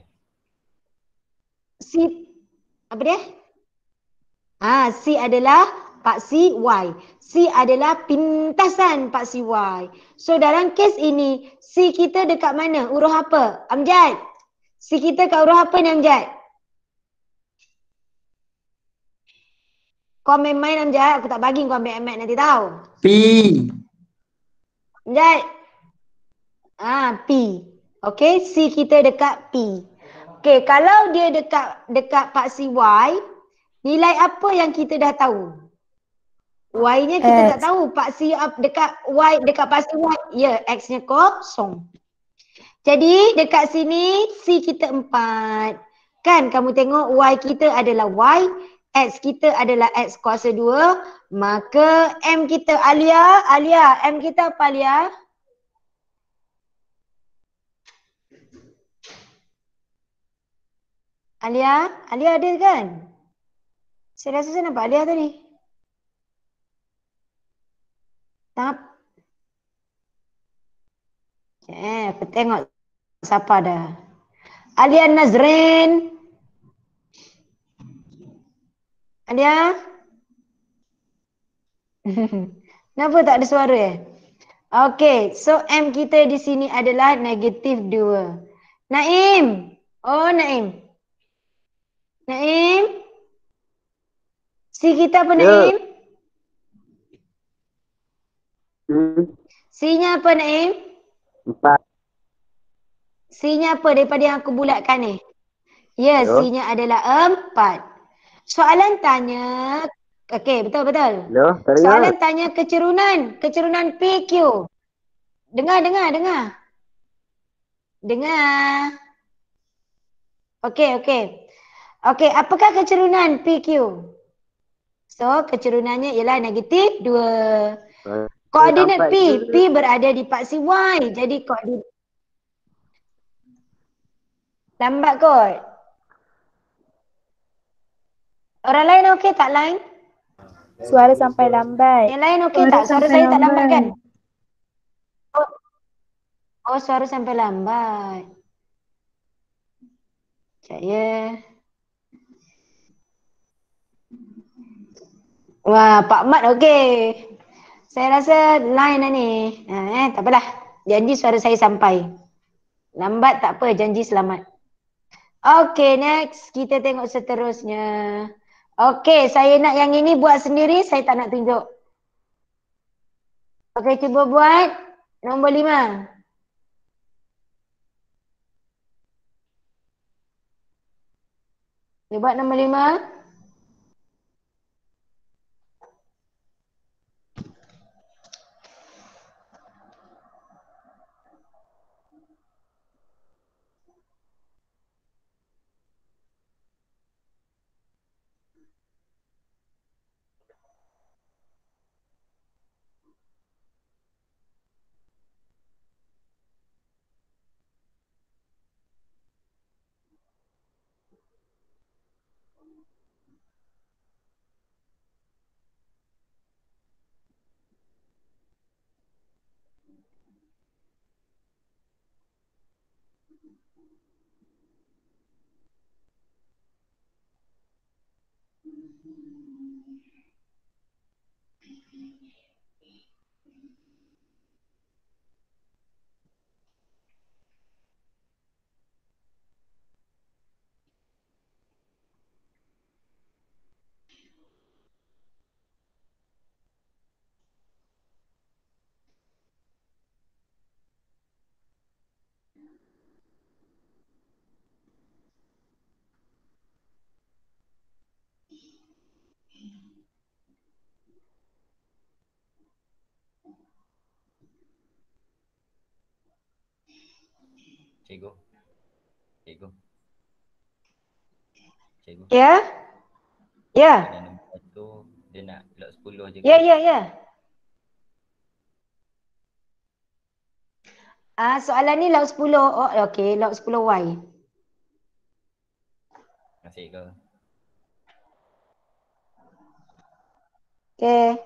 Speaker 1: C apa dia? C adalah paksi Y. C adalah pintasan paksi Y. So dalam kes ini, C kita dekat mana? Huruf apa? Amjad. C kita kat huruf apa ni Amjad? Kau main-main Amjad, aku tak bagi kau ambil Ahmad nanti tahu.
Speaker 4: P.
Speaker 1: Amjad. P. Okay, C kita dekat P. Okay, kalau dia dekat paksi Y, nilai apa yang kita dah tahu? Y-nya kita tak
Speaker 5: X.
Speaker 1: tahu. Paksi dekat Y, dekat paksi Y. Ya, X-nya kosong. Jadi dekat sini C kita 4. Kan kamu tengok Y kita adalah Y, X kita adalah X kuasa 2. Maka M kita Alia, M kita apa Alia? Alia ada kan? Saya rasa saya nampak Alia tadi. Tak. Aku tengok siapa dah. Alia Nazrin. Alia? Kenapa tak ada suara Okay, so M kita di sini adalah negatif 2. Naim. Oh, Naim. Naim. C kita apa Naim? C-nya apa Naim?
Speaker 3: 4.
Speaker 1: C-nya apa daripada yang aku bulatkan ni? Ya, C-nya adalah 4. Soalan tanya, okey, betul-betul. Soalan tanya kecerunan PQ. Dengar. Okey, apakah kecerunan PQ? So, kecerunannya ialah negatif 2. Koordinat P berada di paksi Y. Jadi koordinat lambat kot. Orang lain okey tak lain?
Speaker 5: Suara sampai lambat.
Speaker 1: Yang lain okey tak? Suara saya tak lambat kan? Oh, suara sampai lambat. Sekejap ya. Wah, Pak Mat okey. Saya rasa line dah ni. Tak apalah. Janji suara saya sampai. Lambat tak apa, janji selamat. Okey, next. Kita tengok seterusnya. Okey, saya nak yang ini buat sendiri, saya tak nak tunjuk. Okey, cuba buat. Nombor 5. Dia buat nombor 5.
Speaker 2: Cikgu.
Speaker 1: Ya? Ya.
Speaker 2: Pada nombor 1, dia nak log 10 je.
Speaker 1: Ya. Soalan ni log 10. Oh, okey, log 10Y.
Speaker 2: Masih ke?
Speaker 1: Okey.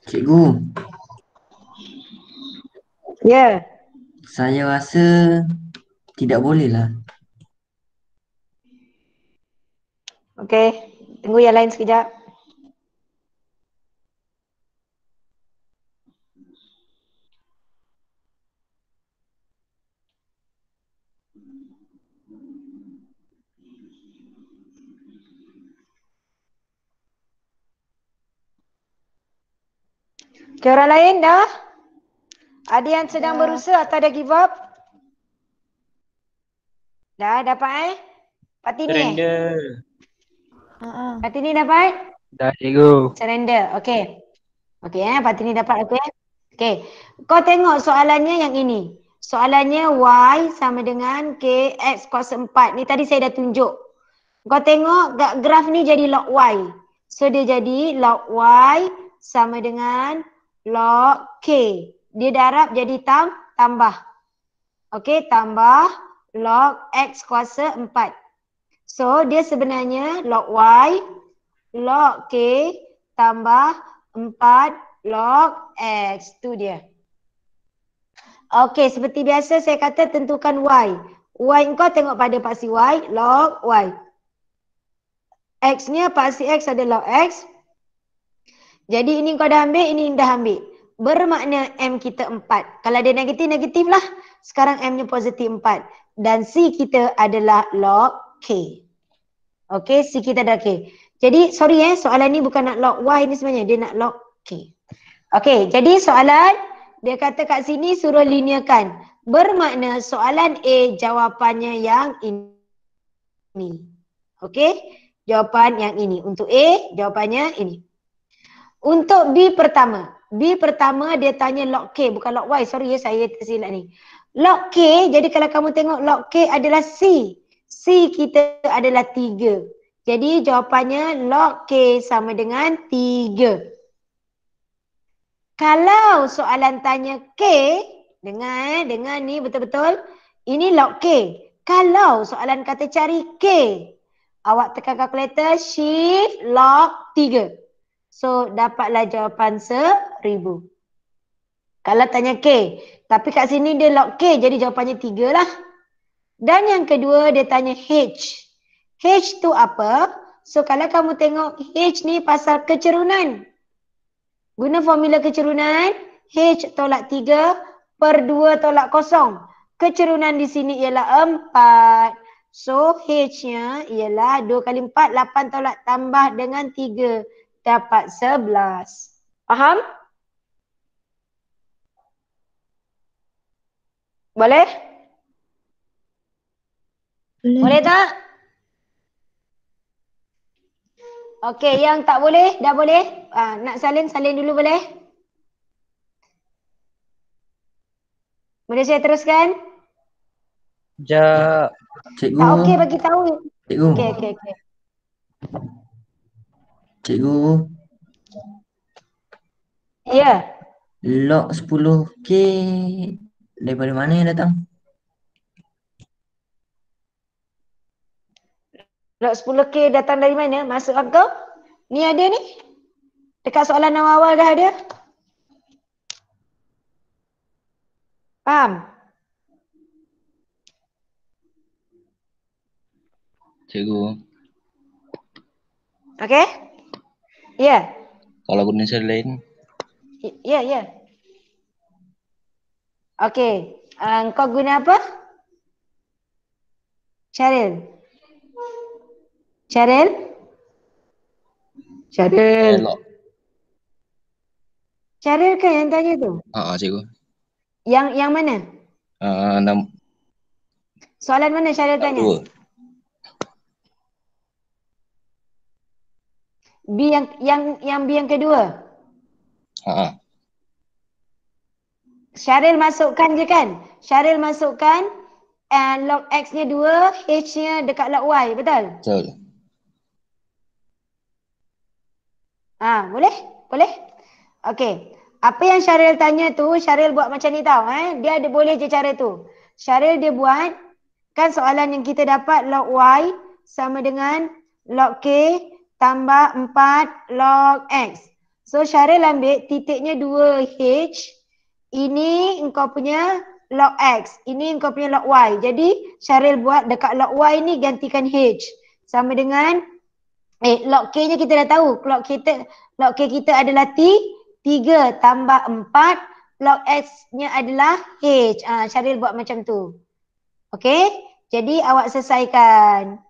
Speaker 4: Cikgu,
Speaker 1: Ya.
Speaker 4: saya rasa tidak boleh lah.
Speaker 1: Okey. Tunggu yang lain sekejap. Okey, orang lain dah? Ada yang sedang berusaha atau dah give up? Dah dapat Patini
Speaker 3: Surrender.
Speaker 1: Patini dapat?
Speaker 3: Dah cikgu.
Speaker 1: Surrender. Okey. Okey Patini dapat okey. Okey. Kau tengok soalannya yang ini. Soalannya Y sama dengan K X kuasa 4. Ni tadi saya dah tunjuk. Kau tengok graf ni jadi log Y. So dia jadi log Y sama dengan log K. Dia darab jadi tambah. Okey, tambah log X kuasa 4. So dia sebenarnya log Y, log K tambah 4 log X. Tu dia. Okey, seperti biasa saya kata tentukan Y. Y kau tengok pada paksi Y, log Y. X-nya paksi X ada log X. Jadi ini kau dah ambil, ini dah ambil. Bermakna M kita 4. Kalau dia negatif, negatif lah. Sekarang M-nya positif 4. Dan C kita adalah log K. Okey, C kita dah K. Jadi, sorry soalan ni bukan nak log Y ni sebenarnya. Dia nak log K. Okey, jadi soalan, dia kata kat sini suruh linearkan. Bermakna soalan A jawapannya yang ini. Okey, jawapan yang ini. Untuk A, jawapannya ini. Untuk B pertama dia tanya log K, bukan log Y. Sorry saya tersilap ni. Log K, jadi kalau kamu tengok log K adalah C. C kita adalah 3. Jadi jawapannya log K sama dengan 3. Kalau soalan tanya K, dengar ni betul-betul. Ini log K. Kalau soalan kata cari K, awak tekan kalkulator shift log 3. So dapatlah jawapan 1000. Kalau tanya K. Tapi kat sini dia log K jadi jawapannya 3 lah. Dan yang kedua dia tanya H. H tu apa? So kalau kamu tengok H ni pasal kecerunan. Guna formula kecerunan. H tolak 3 per 2 tolak 0. Kecerunan di sini ialah 4. So H-nya ialah 2 kali 4, 8 tolak tambah dengan 3. Dapat 11. Faham? Boleh? Boleh tak? Okey, yang tak boleh, dah boleh? Nak salin dulu boleh? Boleh saya teruskan?
Speaker 3: Sekejap.
Speaker 4: Cikgu.
Speaker 1: Tak okey bagi tahu.
Speaker 4: Cikgu.
Speaker 1: Okey.
Speaker 4: Cikgu.
Speaker 1: Ya.
Speaker 4: Log 10K daripada mana yang datang?
Speaker 1: Log 10K datang dari mana? Masuk kau? Ni ada ni? Dekat soalan awal dah ada? Faham?
Speaker 2: Cikgu,
Speaker 1: Okey? Ya.
Speaker 2: kalau guna cara lain,
Speaker 1: Ya. Okey. Kau guna apa? Cheryl.
Speaker 2: elok.
Speaker 1: Cheryl kan yang tanya tu?
Speaker 2: Cikgu.
Speaker 1: Yang mana? Soalan mana Cheryl tanya?
Speaker 2: 2.
Speaker 1: B yang B yang kedua. Syaril masukkan je kan? Syaril masukkan log X-nya 2, H-nya dekat log Y, betul?
Speaker 2: Betul.
Speaker 1: Boleh? Boleh? Okey. Apa yang Syaril tanya tu, Syaril buat macam ni tau. Dia ada boleh je cara tu. Syaril dia buat, kan soalan yang kita dapat log Y sama dengan log K tambah 4 log X. So Syaril ambil titiknya 2H. Ini engkau punya log X. Ini engkau punya log Y. Jadi Syaril buat dekat log Y ni gantikan H. Sama dengan log K nya kita dah tahu. Log K kita adalah 3 tambah 4. Log X nya adalah H. Syaril buat macam tu. Okey. Jadi awak selesaikan.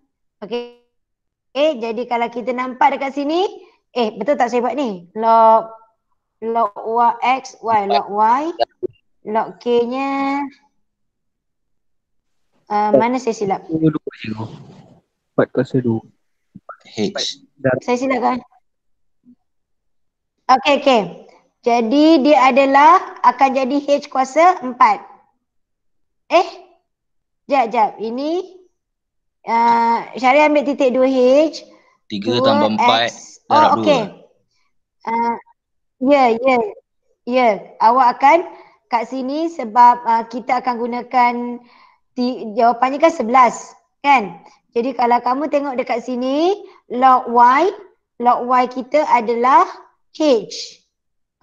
Speaker 1: Okey. Jadi kalau kita nampak dekat sini, betul tak saya buat ni? Log Y, X, Y, log Y. Log K-nya mana saya silap?
Speaker 3: 20. 4/2.
Speaker 7: H.
Speaker 1: Saya silap kan? Okey. Jadi dia adalah akan jadi H kuasa 4. Jap. Ini Syariah ambil titik 2H.
Speaker 7: 3 tambah 4 darab 2.
Speaker 1: Okey. Ya. Awak akan kat sini sebab kita akan gunakan jawapannya kan 11 kan. Jadi kalau kamu tengok dekat sini log Y kita adalah H.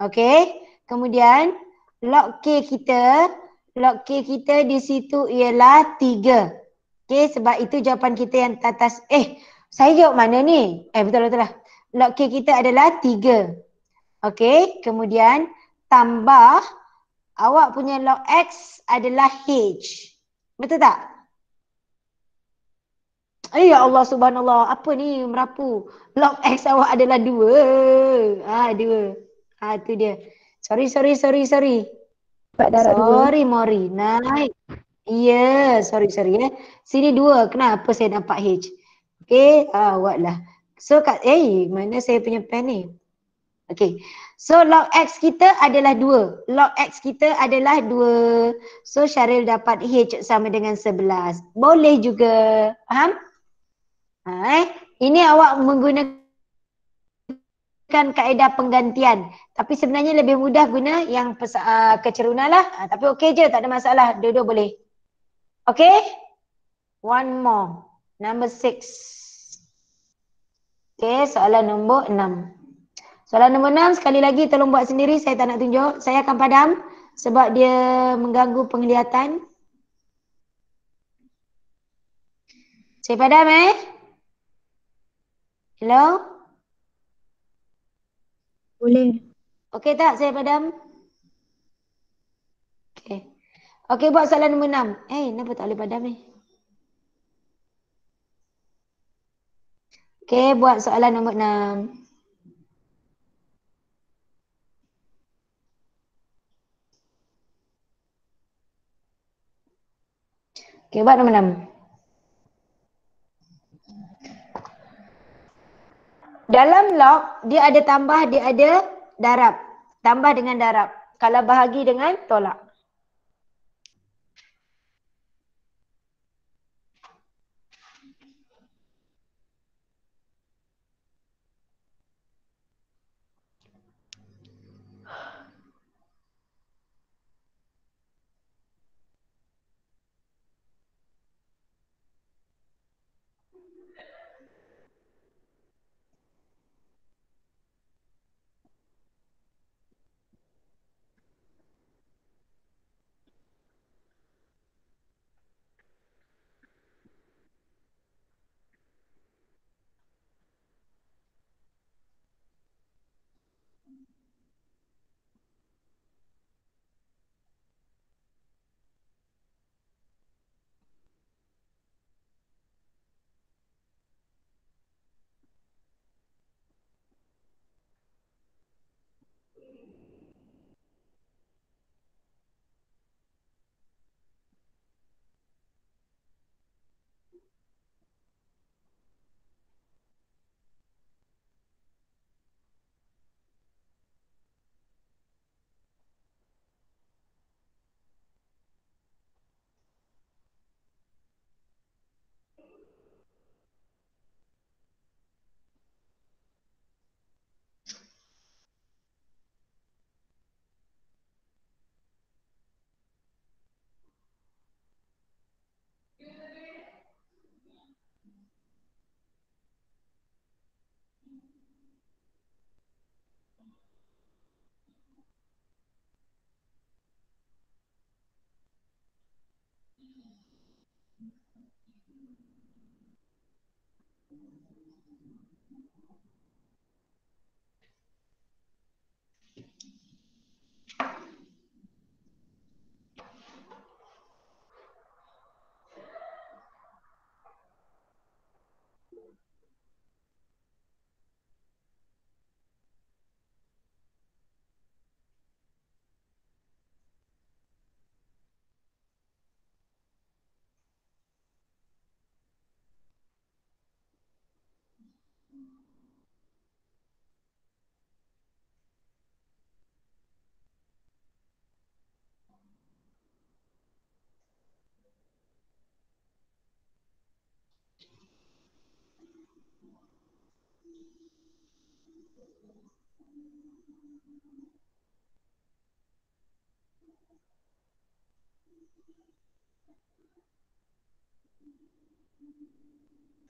Speaker 1: Okey. Kemudian log K kita di situ ialah 3. Okey, sebab itu jawapan kita yang atas. Saya jawab mana ni? Betul lah. Log K kita adalah 3. Okey, kemudian tambah awak punya log X adalah H. Betul tak? Ya Allah subhanallah. Apa ni merapu? Log X awak adalah 2. 2. Tu dia. Sorry.
Speaker 5: Dapat darab 2.
Speaker 1: Sorry Mori. Naik. Ya, sorry ya. Sini 2. Kenapa saya nampak H? Okey, buatlah. So mana saya punya pen ni? Okey. So log X kita adalah 2. So Syaril dapat H sama dengan 11. Boleh juga. Faham? Ini awak menggunakan kaedah penggantian. Tapi sebenarnya lebih mudah guna yang kecerunan lah. Tapi okey je, tak ada masalah. Dua-dua boleh. Okey? One more. Number 6. Okey, soalan nombor 6. Soalan nombor 6 sekali lagi tolong buat sendiri, saya tak nak tunjuk. Saya akan padam sebab dia mengganggu penglihatan. Saya padam Hello?
Speaker 5: Boleh.
Speaker 1: Okey tak saya padam? Okey, buat soalan nombor 6. Kenapa tak boleh padam ni? Okey, buat soalan nombor 6. Okey, buat nombor 6. Dalam log, dia ada tambah, dia ada darab. Tambah dengan darab. Kalau bahagi dengan tolak.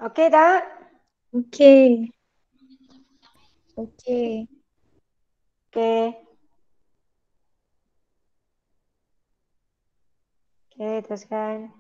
Speaker 1: Okey tak?
Speaker 5: Okey. Okey.
Speaker 1: Okey. Okey, teruskan.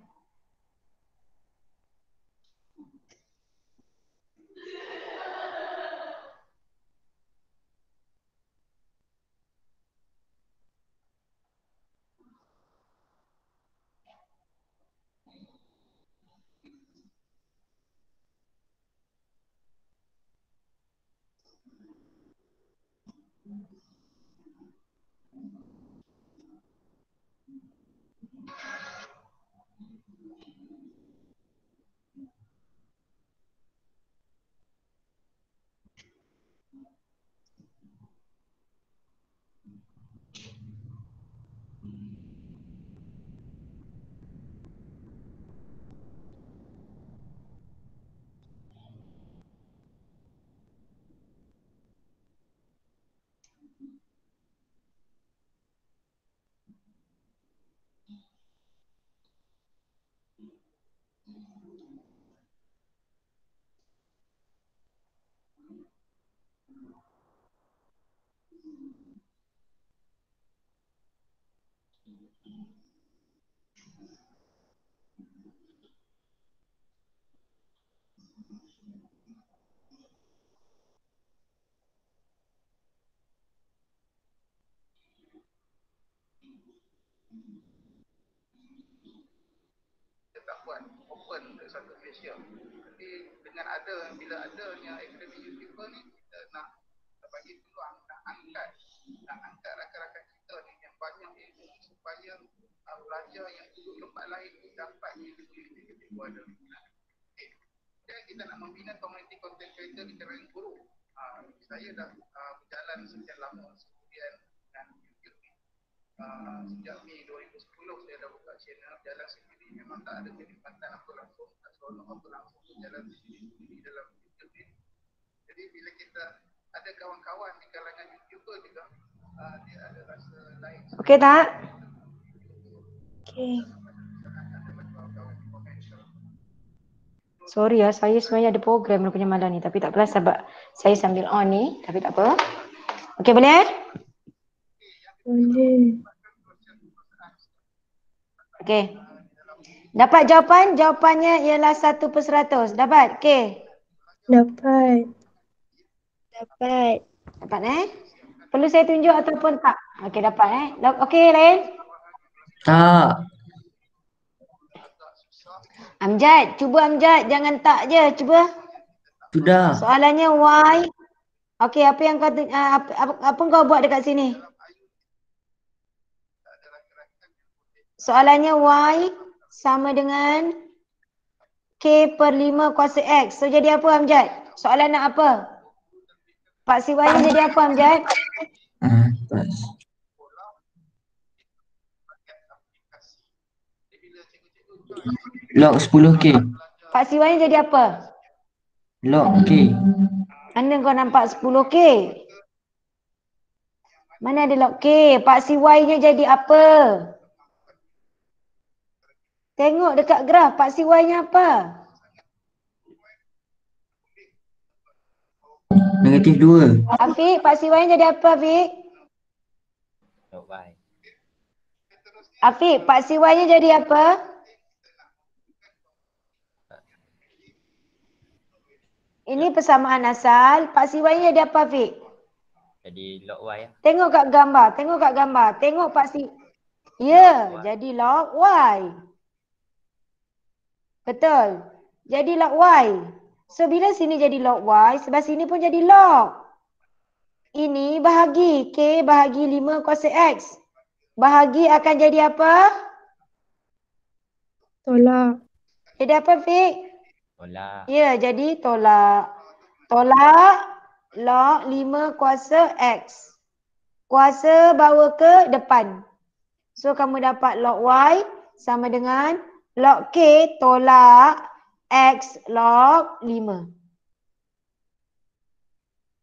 Speaker 6: tak buat open untuk satu Malaysia. Tapi dengan bila adanya akademi YouTuber ni, kita nak bagi peluang, nak angkat rakan-rakan kita ni yang banyak ilmu supaya pelajar yang duduk tempat lain tu dapat ilmu yang kita ada. Dan kita nak membina komuniti content creator di kalangan guru. Saya dah berjalan sekian lama kemudian dengan YouTube ni. Sejak Mei 2010 saya dah buka channel jalan sendiri, memang tak ada kenikmatan apa langsung, tak seronok apa langsung, jalan sendiri dalam YouTube ni. Jadi bila kita ada kawan-kawan di kalangan YouTuber juga, dia ada rasa lain.
Speaker 1: Okey tak?
Speaker 5: Okey.
Speaker 1: Sorry ya, saya sebenarnya ada program rupanya malam ni, tapi tak apalah sebab saya sambil on ni, tapi tak apa. Okey, boleh?
Speaker 5: Boleh.
Speaker 1: Okey. Dapat jawapan? Jawapannya ialah 1/100. Dapat? Okey.
Speaker 5: Dapat. Dapat.
Speaker 1: Dapat Perlu saya tunjuk ataupun tak? Okey, dapat Okey, lain?
Speaker 4: Tak.
Speaker 1: Amjad, cuba Amjad, jangan tak je, cuba.
Speaker 4: Sudah.
Speaker 1: Soalannya why? Okey, apa yang kau apa kau buat dekat sini? Soalannya y sama dengan K/5 kuasa X. So jadi apa Amjad? Soalan nak apa? Pak si Y ni jadi apa Amjad?
Speaker 4: Pas. Log 10K.
Speaker 1: Pak si Y ni jadi apa?
Speaker 4: Log K.
Speaker 1: Mana kau nampak 10K? Mana ada log K? Pak si Y nya jadi apa? Tengok dekat graf, Pak si Y nya apa?
Speaker 4: -2.
Speaker 1: Afiq, Pak si Y nya jadi apa Afiq?
Speaker 2: Log Y.
Speaker 1: Afiq, Pak si Y nya jadi apa? Ini persamaan asal. Pak si Y nya jadi apa Afiq?
Speaker 2: Jadi log Y.
Speaker 1: Tengok kat gambar, tengok kat gambar. Tengok Pak si. Ya, jadi log Y. Betul. Jadi log Y. So bila sini jadi log Y, sebelah sini pun jadi log. Ini bahagi. K bahagi 5 kuasa X. Bahagi akan jadi apa?
Speaker 5: Tolak.
Speaker 1: Jadi apa Fik?
Speaker 2: Tolak.
Speaker 1: Ya, jadi tolak. Tolak log 5 kuasa X. Kuasa bawa ke depan. So kamu dapat log Y sama dengan log K tolak X log 5.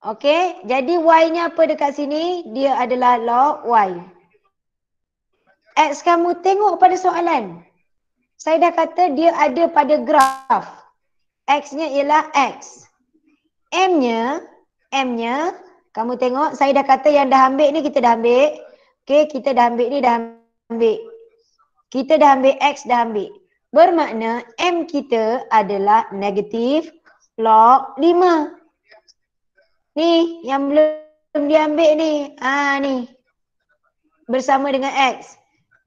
Speaker 1: Okey, jadi Y-nya apa dekat sini? Dia adalah log Y. X kamu tengok pada soalan. Saya dah kata dia ada pada graf. X-nya ialah X. M-nya, kamu tengok saya dah kata yang dah ambil ni kita dah ambil. Okey, kita dah ambil ni dah ambil. Kita dah ambil X dah ambil. Bermakna M kita adalah negatif log 5. Ni yang belum diambil ni. Ni. Bersama dengan X.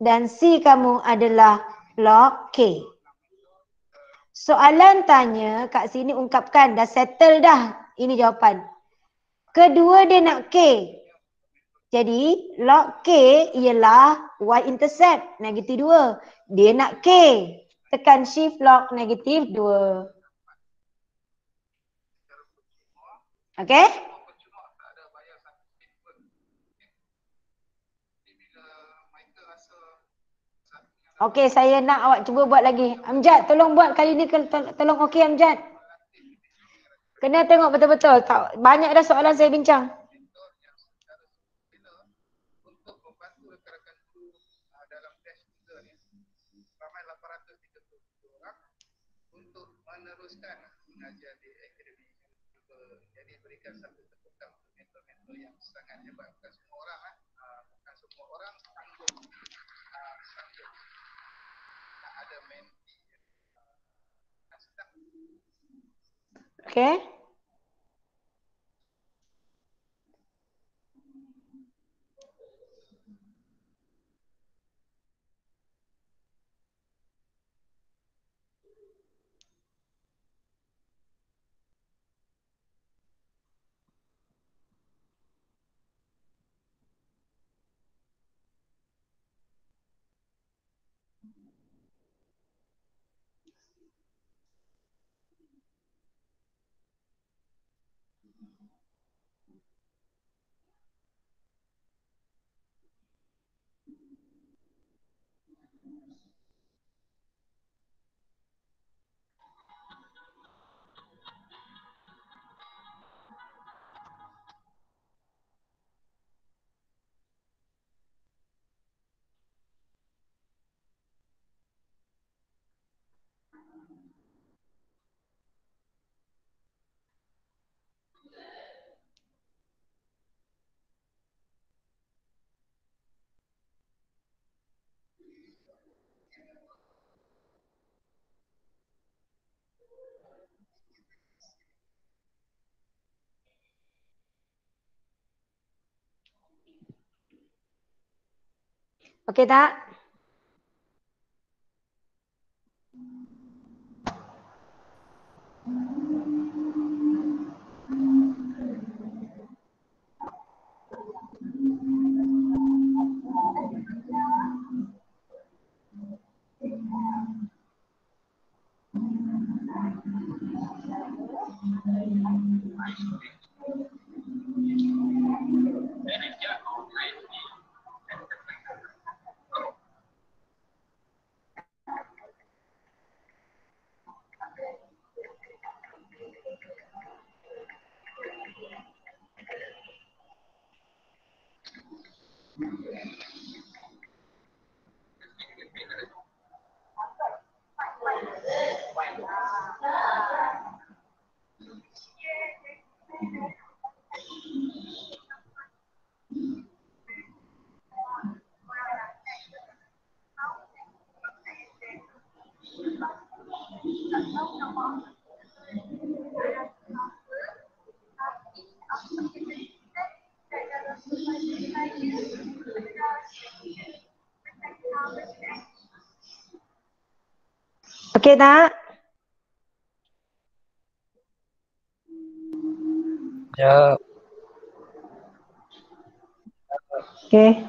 Speaker 1: Dan C kamu adalah log K. Soalan tanya kat sini ungkapkan. Dah settle dah. Ini jawapan. Kedua dia nak K. Jadi log K ialah Y-intercept negatif 2. Dia nak K. Tekan shift log negatif 2. Okay? Okey, saya nak awak cuba buat lagi. Amjad, tolong buat kali ni. Tolong okey Amjad. Kena tengok betul-betul. Banyak dah soalan saya bincang.
Speaker 6: Untuk membantu rakan-rakan guru dalam test kita ni, ramai 830 orang untuk meneruskan pengajian di akademi juga. Jadi berikan satu tepukan untuk mentor-mentor yang sangat hebat. Bukan semua orang bukan semua orang sanggup nak ada menti.
Speaker 1: Okey. Okey tak? Okey tak?
Speaker 3: Ya.
Speaker 1: Okey.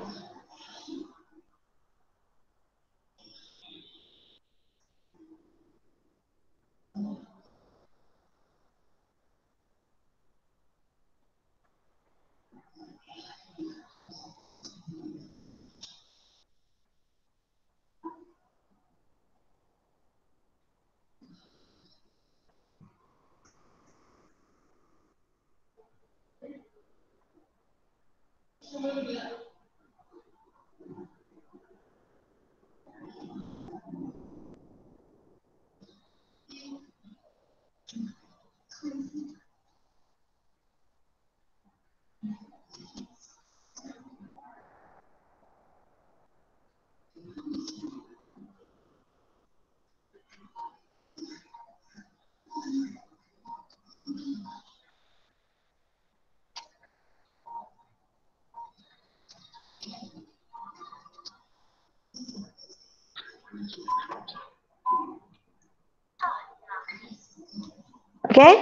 Speaker 1: Okay?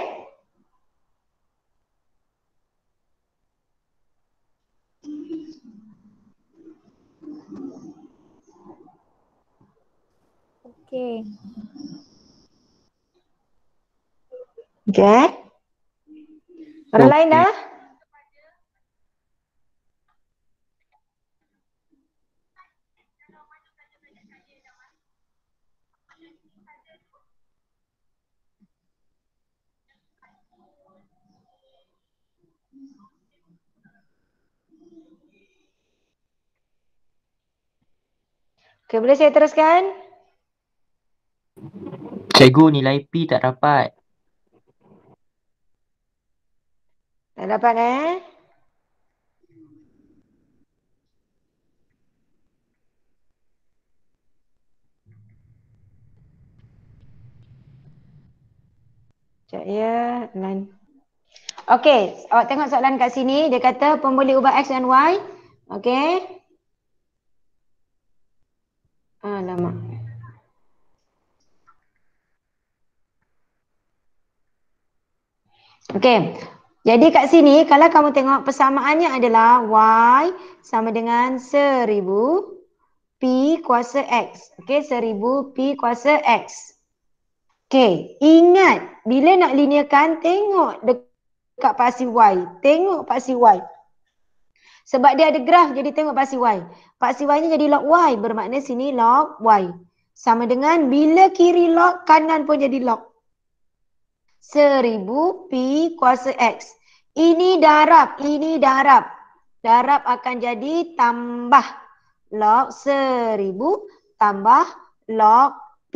Speaker 5: Okay.
Speaker 1: Okay. Orang lain dah? Okay, boleh saya teruskan?
Speaker 4: Cikgu, nilai P tak dapat.
Speaker 1: Tak dapat Sekejap ya, line. Okey, awak tengok soalan kat sini. Dia kata pun boleh ubah X dan Y. Okey. Alamak. Okey. Jadi kat sini kalau kamu tengok persamaannya adalah Y sama dengan 1000 P kuasa X. Okey, 1000 P kuasa X. Okey, ingat bila nak linearkan tengok dekat paksi Y. Tengok paksi Y. Sebab dia ada graf jadi tengok paksi Y. Paksi Y ni jadi log Y. Bermakna sini log Y. Sama dengan bila kiri log kanan pun jadi log. 1000 P kuasa X. Ini darab. Ini darab. Darab akan jadi tambah log 1000 tambah log P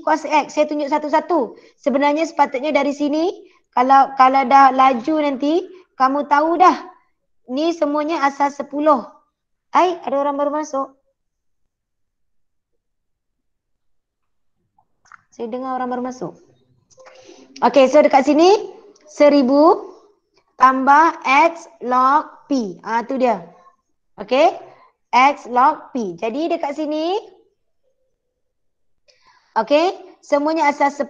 Speaker 1: kuasa X. Saya tunjuk satu-satu. Sebenarnya sepatutnya dari sini kalau dah laju nanti kamu tahu dah. Ni semuanya asal 10. Ada orang baru masuk. Saya dengar orang baru masuk. Okey, so dekat sini 1000 tambah X log P. Tu dia. Okey. X log P. Jadi dekat sini. Okey. Semuanya asal 10.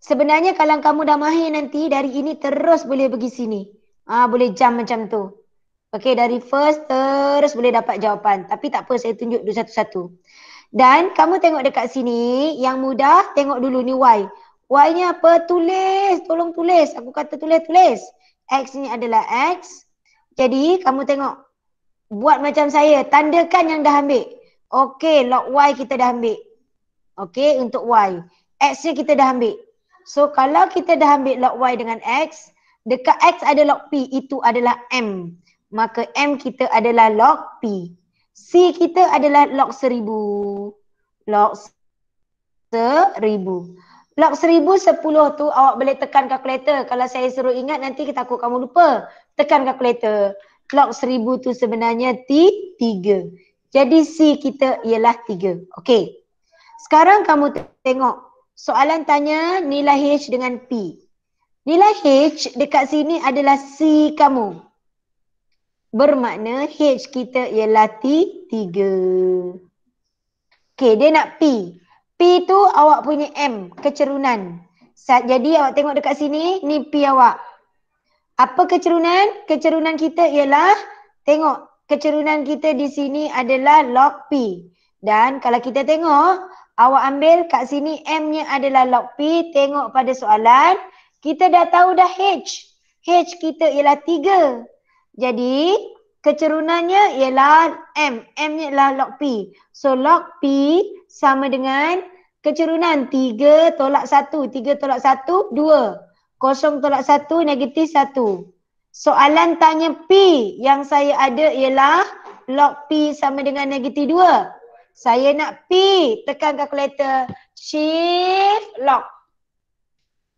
Speaker 1: Sebenarnya kalau kamu dah mahir nanti dari ini terus boleh pergi sini. Boleh jump macam tu. Okey, dari first terus boleh dapat jawapan. Tapi tak apa, saya tunjuk dulu satu-satu. Dan kamu tengok dekat sini, yang mudah tengok dulu ni Y. Y-nya apa? Tulis. Tolong tulis. Aku kata tulis. X ni adalah X. Jadi kamu tengok. Buat macam saya. Tandakan yang dah ambil. Okey, log Y kita dah ambil. Okey, untuk Y. X ni kita dah ambil. So kalau kita dah ambil log Y dengan X, dekat X ada log P. Itu adalah M. Maka M kita adalah log P. C kita adalah log 1000. Log 1000. Log 1010 tu awak boleh tekan kalkulator. Kalau saya suruh ingat nanti kita takut kamu lupa. Tekan kalkulator. Log 1000 tu sebenarnya 3. Jadi C kita ialah 3. Okey. Sekarang kamu tengok. Soalan tanya nilai H dengan P. Nilai H dekat sini adalah C kamu. Bermakna H kita ialah 3. Okey, dia nak P. P tu awak punya M, kecerunan. Jadi awak tengok dekat sini, ni P awak. Apa kecerunan? Kecerunan kita ialah, tengok, kecerunan kita di sini adalah log P. Dan kalau kita tengok, awak ambil kat sini M-nya adalah log P. Tengok pada soalan, kita dah tahu dah H. H kita ialah 3. Jadi, kecerunannya ialah M. M-nya ialah log P. So, log P sama dengan kecerunan 3 tolak 1. 3 tolak 1, 2. 0 tolak 1, negatif 1. Soalan tanya P. Yang saya ada ialah log P sama dengan negatif 2. Saya nak P. Tekan kalkulator. Shift log.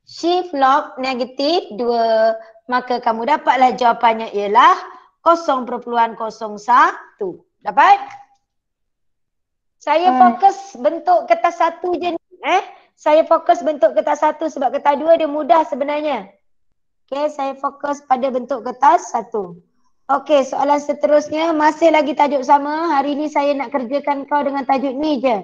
Speaker 1: Shift log negatif 2. Maka kamu dapatlah jawapannya ialah 0.01. Dapat? Saya fokus bentuk kertas 1 je ni. Saya fokus bentuk kertas 1 sebab kertas 2 dia mudah sebenarnya. Okey, saya fokus pada bentuk kertas 1. Okey, soalan seterusnya masih lagi tajuk sama. Hari ni saya nak kerjakan kau dengan tajuk ni je.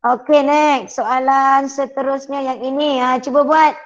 Speaker 1: Okey, next. Soalan seterusnya yang ini. Cuba buat.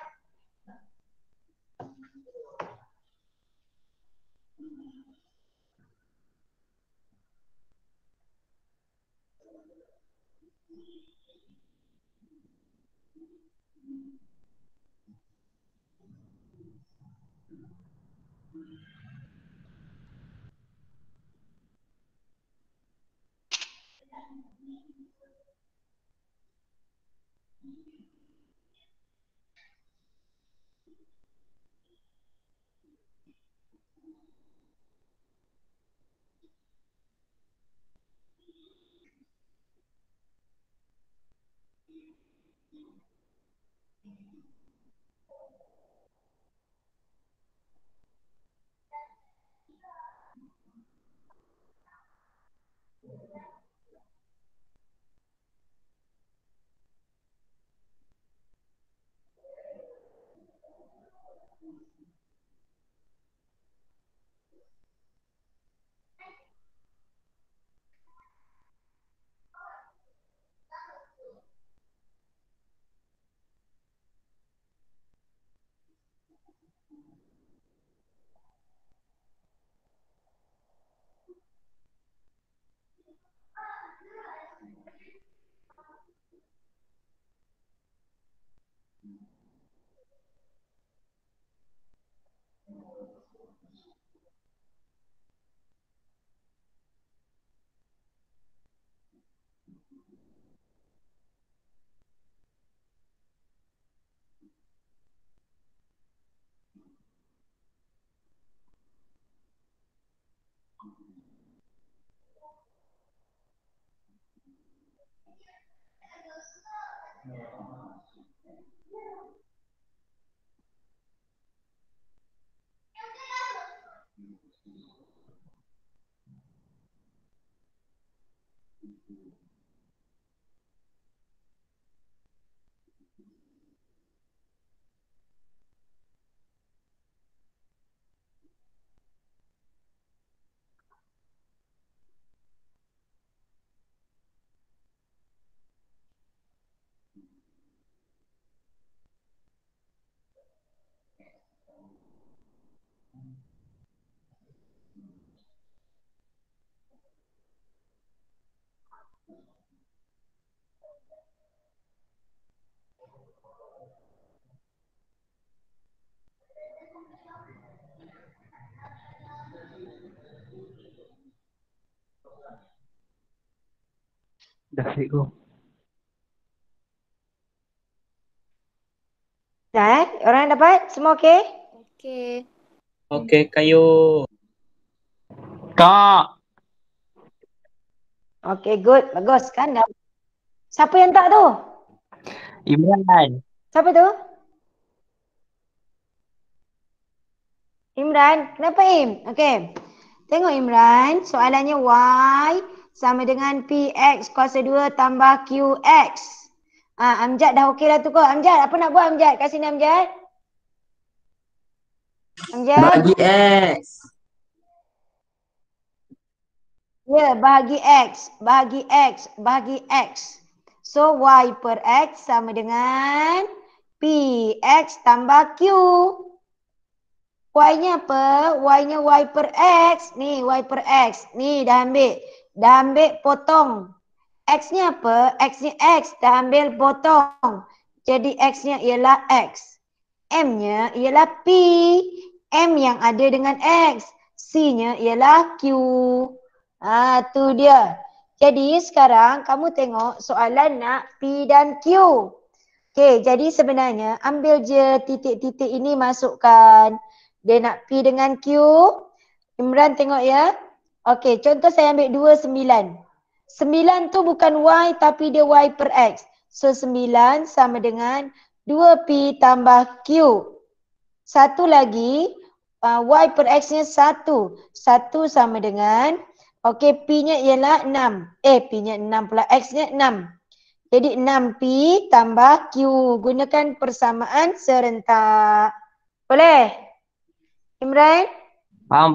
Speaker 3: Dah cikgu.
Speaker 1: Dah Orang dapat? Semua okey?
Speaker 5: Okey.
Speaker 8: Okey, kayu.
Speaker 3: Kak.
Speaker 1: Okey, good. Bagus kan? Dah. Siapa yang tak tu?
Speaker 8: Imran.
Speaker 1: Siapa tu? Imran. Kenapa Im? Okey. Tengok Imran. Soalannya Y sama dengan PX kuasa 2 tambah QX. Amjad dah okey lah tu kau. Amjad, apa nak buat Amjad? Kat sini Amjad. Amjad.
Speaker 4: Bagi X.
Speaker 1: Ya, bahagi X. Bahagi X. Bahagi X. So, Y per X sama dengan PX tambah Q. Y-nya apa? Y-nya Y per X. Ni, Y per X. Ni, dah ambil. Dah ambil potong. X-nya apa? X-nya X. Dah ambil potong. Jadi, X-nya ialah X. M-nya ialah P. M yang ada dengan X. C-nya ialah Q. Tu dia. Jadi, sekarang kamu tengok soalan nak P dan Q. Okey, jadi sebenarnya ambil je titik-titik ini masukkan. Dia nak P dengan Q. Imran tengok ya. Okey, contoh saya ambil 2, 9. 9 tu bukan Y tapi dia Y per X. So 9 sama dengan 2P tambah Q. Satu lagi, Y per X-nya 1. 1 sama dengan, okey, P-nya ialah 6. P-nya 6 pula, X-nya 6. Jadi 6P tambah Q. Gunakan persamaan serentak. Boleh? Imran?
Speaker 8: Faham.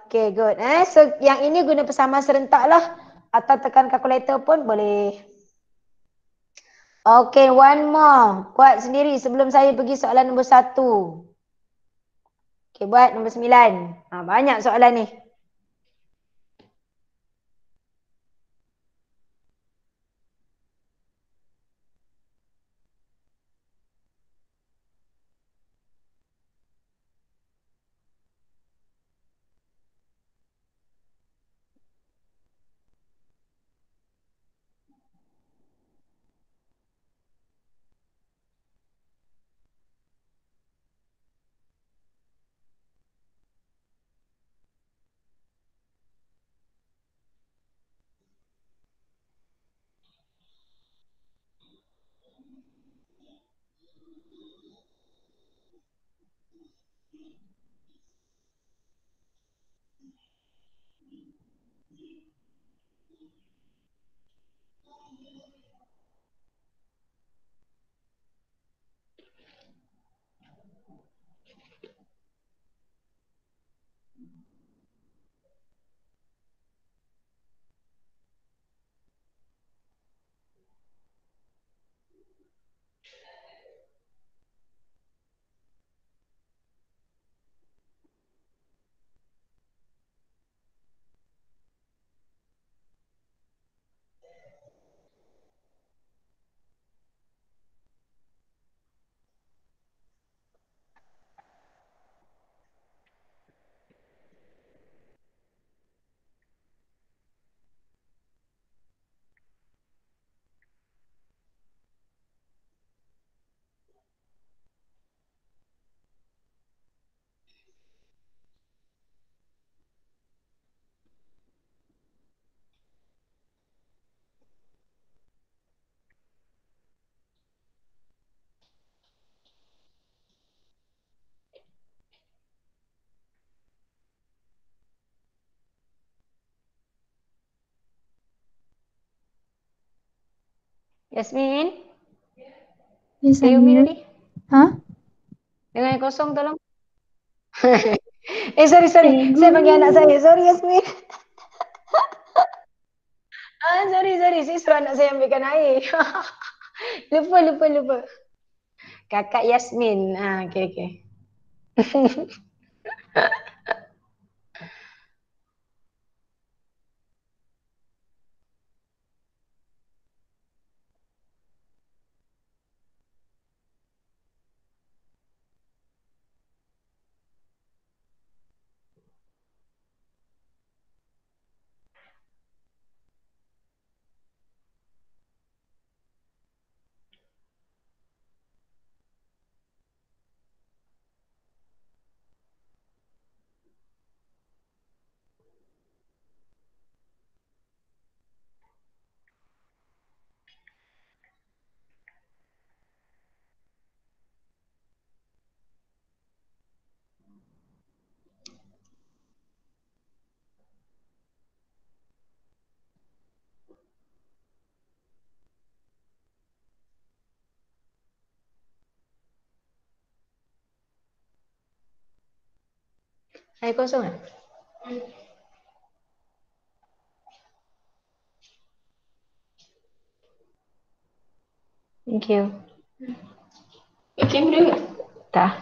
Speaker 1: Okay, good. So yang ini guna persamaan serentak lah. Atau tekan kalkulator pun boleh. Okay, one more. Buat sendiri sebelum saya pergi soalan nombor 1. Okay, buat nombor 9. Banyak soalan ni. Yasmin?
Speaker 5: Yes,
Speaker 1: Can you
Speaker 5: I'm
Speaker 1: mute
Speaker 5: here.
Speaker 1: tadi?
Speaker 5: Hah?
Speaker 1: Dengan yang kosong tolong. Sorry.
Speaker 5: Cikgu.
Speaker 1: Saya panggil anak saya. Sorry Yasmin. Sorry. Saya suruh anak saya ambilkan air. Lupa. Kakak Yasmin. Okay. Air kosong kan? Thank you. Kamera ke? Tak.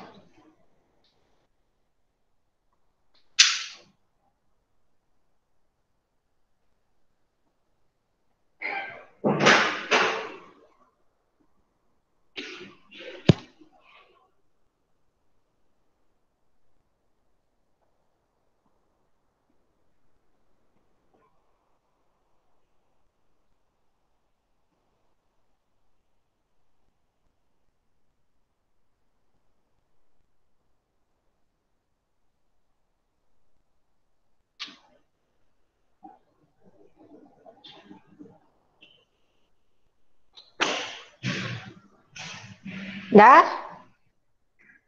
Speaker 1: Dah?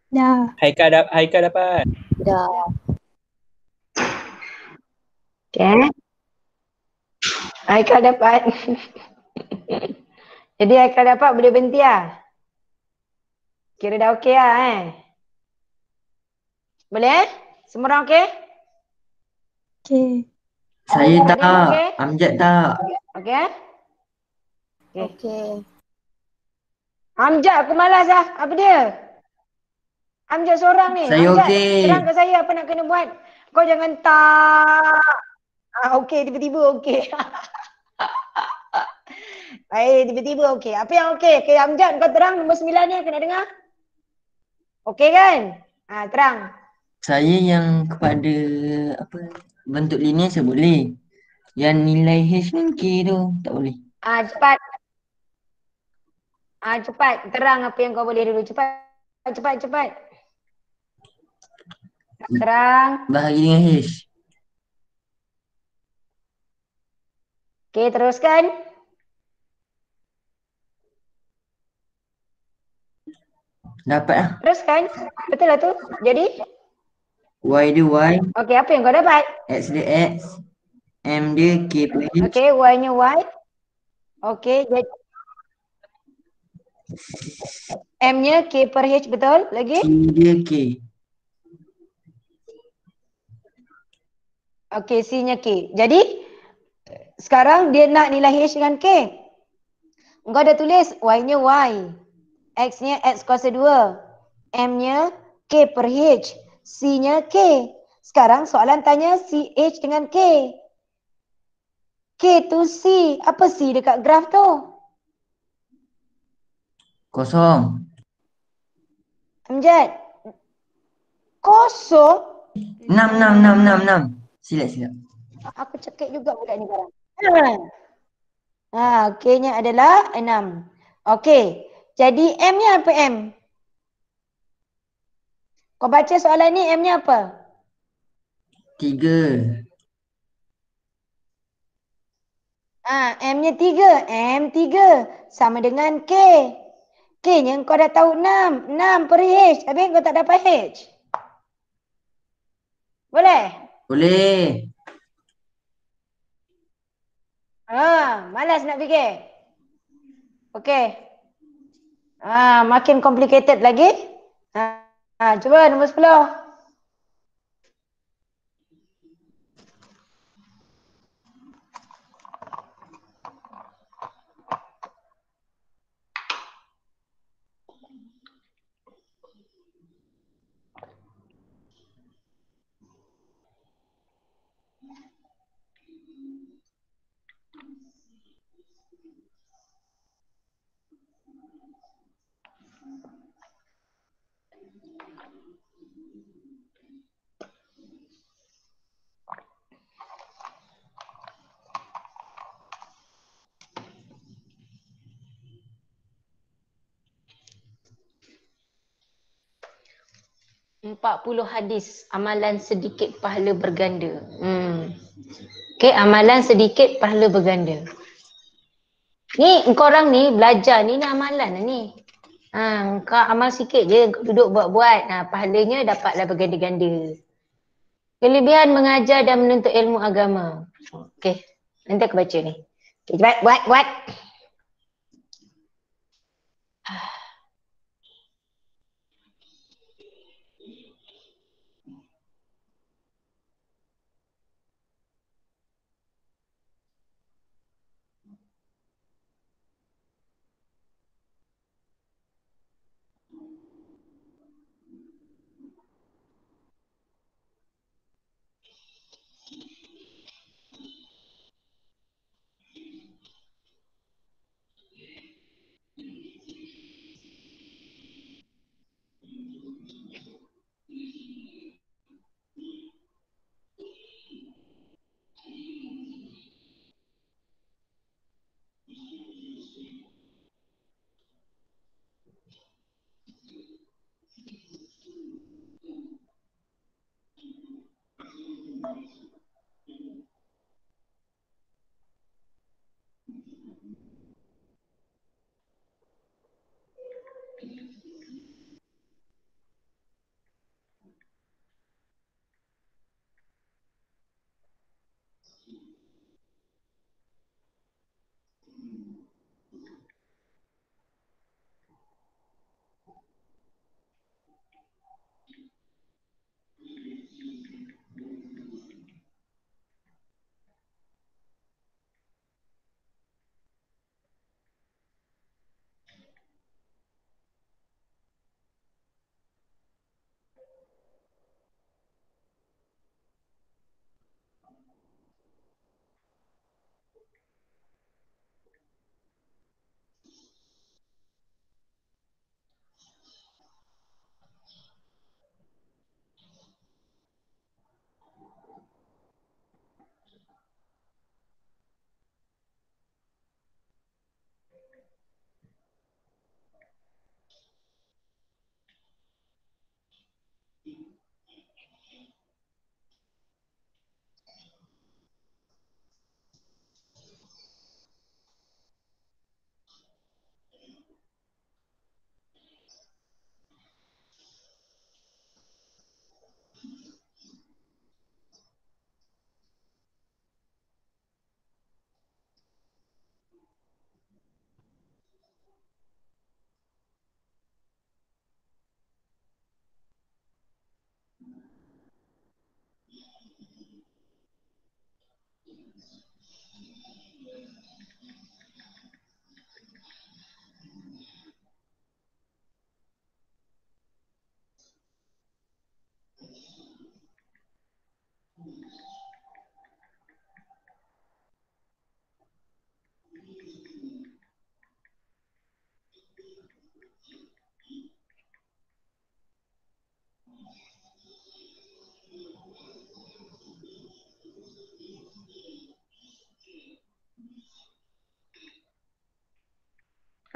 Speaker 5: Dah.
Speaker 2: Haikal dapat.
Speaker 1: Dah. Okay. Haikal dapat. Jadi Haikal dapat boleh berhenti lah. Kira dah okey lah Boleh? Semua orang okey?
Speaker 5: Okay.
Speaker 4: Saya
Speaker 1: Ada yang
Speaker 4: tak.
Speaker 1: okey?
Speaker 4: Amjad tak.
Speaker 1: Okey? Okey.
Speaker 5: Okay.
Speaker 1: Amjad aku malas lah. Apa dia? Amjad seorang ni.
Speaker 4: Saya
Speaker 1: Amjad,
Speaker 4: okey.
Speaker 1: terang ke saya apa nak kena buat. Kau jangan tak. Okey, tiba-tiba okey. Baik, tiba-tiba okey. Apa yang okey? Okay, Amjad kau terang nombor 9 ni aku nak dengar. Okey kan? Terang.
Speaker 4: Saya yang kepada apa bentuk linear saya boleh. Yang nilai H dan K tu tak boleh.
Speaker 1: Cepat. Cepat. Terang apa yang kau boleh dulu. Cepat. Terang.
Speaker 4: Bahagi dengan H.
Speaker 1: Okey, teruskan.
Speaker 4: Dapat lah.
Speaker 1: Teruskan. Betul lah tu. Jadi?
Speaker 4: Y dia Y.
Speaker 1: Okey, apa yang kau dapat?
Speaker 4: X dia X. M dia K per H.
Speaker 1: Okey, Y-nya Y. Okey, jadi M-nya K per H, betul? Lagi?
Speaker 4: Q dia K.
Speaker 1: Okey, C-nya K. Jadi, sekarang dia nak nilai H dengan K. Engkau dah tulis Y-nya Y. X-nya X kuasa 2. M-nya K per H. C-nya K. Sekarang soalan tanya C H dengan K. K tu C. Apa C dekat graf tu?
Speaker 4: Kosong.
Speaker 1: Amjad. Kosong.
Speaker 4: 6. Silap.
Speaker 1: Aku cekik juga budak ni barang. K-nya adalah 6. Okey. Jadi M-nya apa M? Kau baca soalan ni M-nya apa?
Speaker 4: 3.
Speaker 1: M-nya 3. M3 sama dengan K. K-nya kau dah tahu 6. 6 per H. Habis kau tak dapat H. Boleh?
Speaker 4: Boleh.
Speaker 1: Malas nak fikir. Okey. Makin complicated lagi. Cuba nombor 10. Puluh hadis, amalan sedikit pahala berganda. Okey, amalan sedikit pahala berganda. Ni engkau orang ni belajar ni amalan ni. Kau amal sikit je, kau duduk buat-buat. Pahalanya dapatlah berganda-ganda. Kelebihan mengajar dan menuntut ilmu agama. Okey, nanti aku baca ni. Okay, cepat, buat.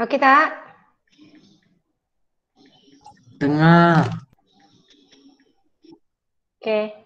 Speaker 1: Okey tak?
Speaker 4: Tengah.
Speaker 1: Okey.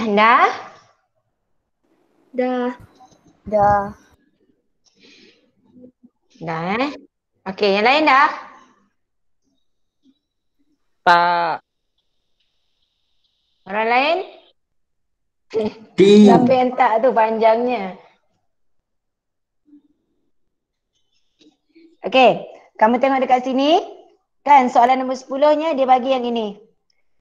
Speaker 1: Dah?
Speaker 5: Dah.
Speaker 1: Dah Okey, yang lain dah?
Speaker 8: Tak.
Speaker 1: Orang lain?
Speaker 4: T.
Speaker 1: Siapa yang tak tu panjangnya? Okey, kamu tengok dekat sini. Kan soalan nombor 10-nya dia bagi yang ini.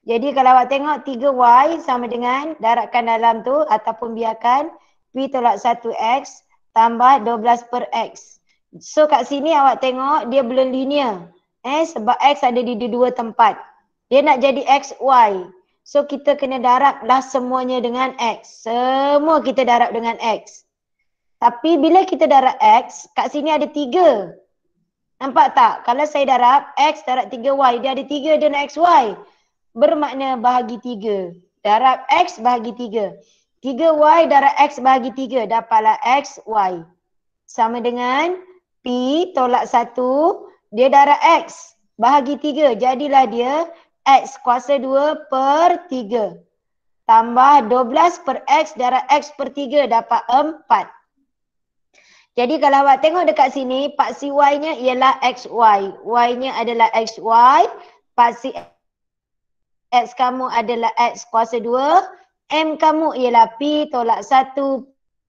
Speaker 1: Jadi kalau awak tengok 3Y sama dengan darabkan dalam tu ataupun biarkan P tolak 1X tambah 12 per X. So kat sini awak tengok dia belum linear. Sebab X ada di dua tempat. Dia nak jadi XY. So kita kena darablah semuanya dengan X. Semua kita darab dengan X. Tapi bila kita darab X, kat sini ada 3. Nampak tak? Kalau saya darab X darab 3Y, dia ada 3 dan XY. Bermakna bahagi 3. Darab X bahagi 3. 3Y darab X bahagi 3. Dapatlah XY. Sama dengan P tolak 1. Dia darab X bahagi 3. Jadilah dia X kuasa 2 per 3. Tambah 12 per X darab X per 3. Dapat 4. Jadi kalau awak tengok dekat sini, paksi Y-nya ialah XY. Y-nya adalah XY. Paksi X kamu adalah X kuasa 2. M kamu ialah P tolak 1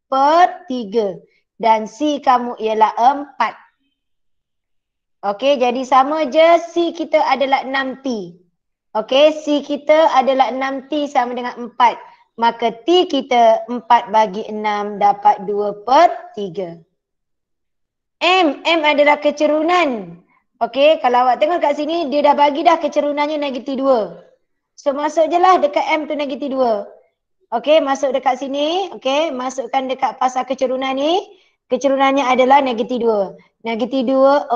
Speaker 1: per 3. Dan C kamu ialah 4. Okey, jadi sama je C kita adalah 6T. Okey, C kita adalah 6T sama dengan 4. Maka T kita 4 bagi 6 dapat 2 per 3. M adalah kecerunan. Okey, kalau awak tengok kat sini, dia dah bagi dah kecerunannya -2. So masuk je lah dekat M tu -2. Okey, masuk dekat sini. Okey, masukkan dekat pasal kecerunan ni. Kecerunannya adalah negatif 2. Negatif 2,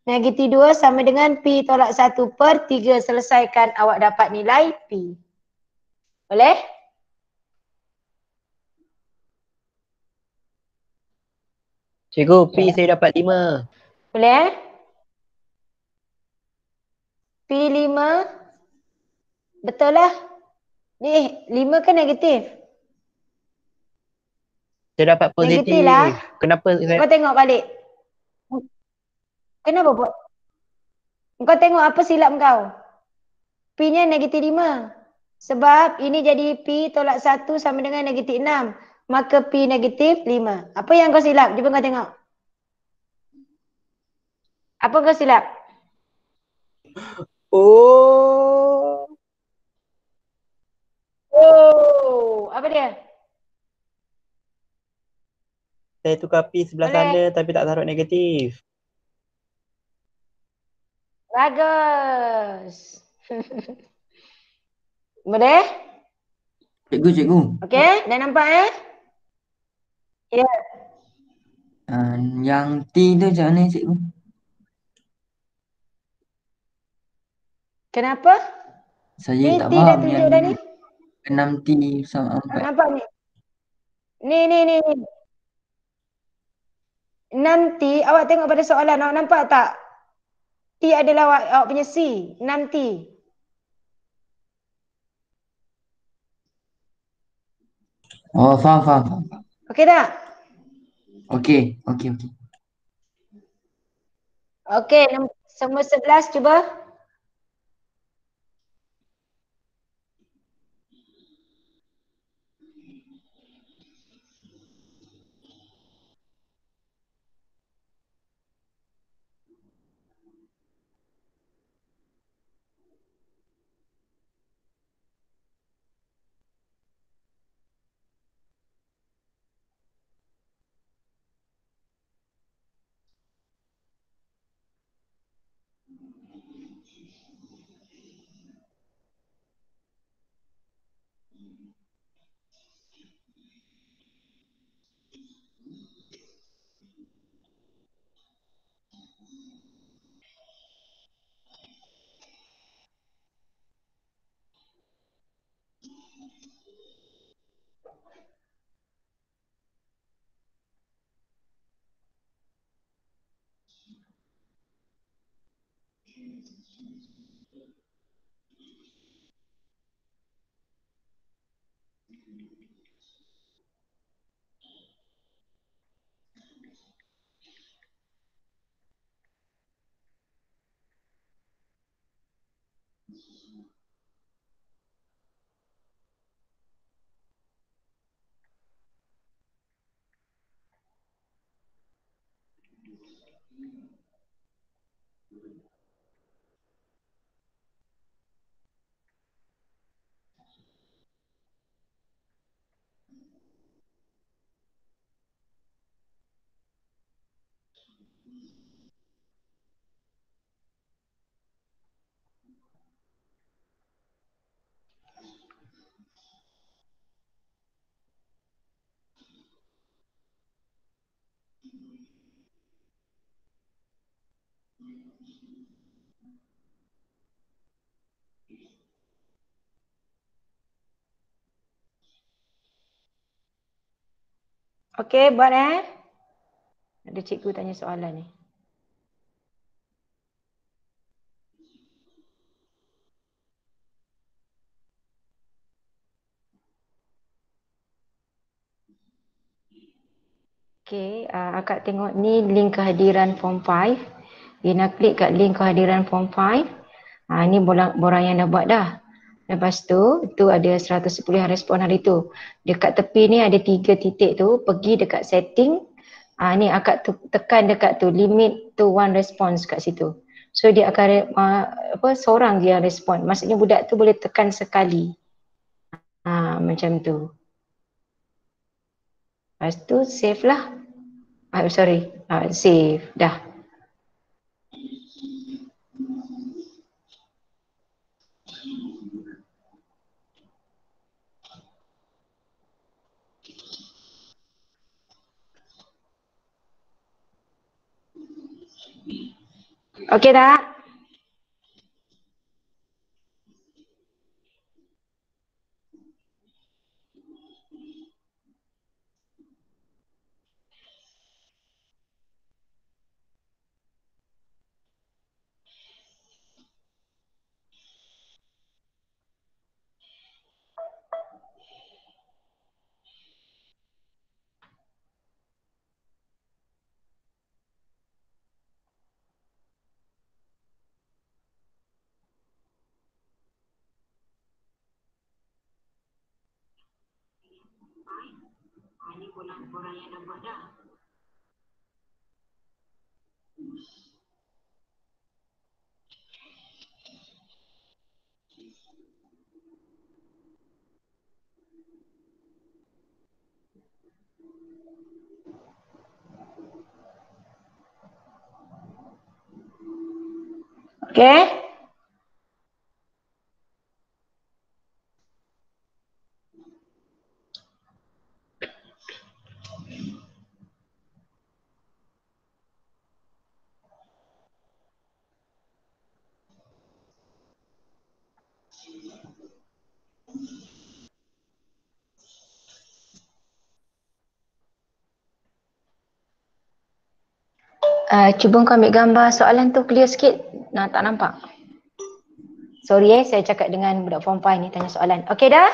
Speaker 1: negatif 2 sama dengan P tolak 1/3. Selesaikan, awak dapat nilai P. Boleh?
Speaker 9: Cikgu, P saya dapat 5.
Speaker 1: Boleh? P5. Betul lah. Ni 5 kan negatif?
Speaker 9: Saya dapat positif.
Speaker 1: Negatif lah.
Speaker 9: Kenapa saya...
Speaker 1: Kau tengok balik. Kenapa buat? Kau tengok apa silap kau? P-nya negatif 5. Sebab ini jadi P tolak 1 sama dengan negatif 6. Maka P negatif 5. Apa yang kau silap? Cuba kau tengok. Apa kau silap?
Speaker 9: Oh.
Speaker 1: Oh, apa dia?
Speaker 9: Saya tukar P sebelah
Speaker 1: Boleh.
Speaker 9: sana tapi tak taruh negatif.
Speaker 1: Bagus. Boleh?
Speaker 4: Cikgu.
Speaker 1: Okey, dah nampak Ya.
Speaker 4: Yang T tu macam mana cikgu?
Speaker 1: Kenapa?
Speaker 4: Saya
Speaker 1: Ni
Speaker 4: tak
Speaker 1: T dah
Speaker 4: faham
Speaker 1: tunjuk
Speaker 4: yang
Speaker 1: dah ni.
Speaker 4: 6T sama 4.
Speaker 1: Nampak ni? Ni. Nanti awak tengok pada soalan, awak nampak tak? T adalah awak punya C. Nanti.
Speaker 4: Oh, faham.
Speaker 1: Okey tak?
Speaker 4: Okey.
Speaker 1: Okey, nombor 11 cuba. Okey, buat Ada cikgu tanya soalan ni. Okey, akak tengok ni link kehadiran form 5. Ina klik kat link kehadiran form 5. Ni borang yang dah buat dah. Lepas tu ada 110 yang respon hari tu. Dekat tepi ni ada 3 titik tu, pergi dekat setting. Ni akak tekan dekat tu, limit to 1 response kat situ. So dia akan seorang je yang respon. Maksudnya budak tu boleh tekan sekali. Macam tu. Lepas tu save lah. Save. Dah. Okey tak? Okey. Cuba kau ambil gambar soalan tu clear sikit. Nah, tak nampak. Sorry saya cakap dengan budak form 5 ni tanya soalan. Okey dah?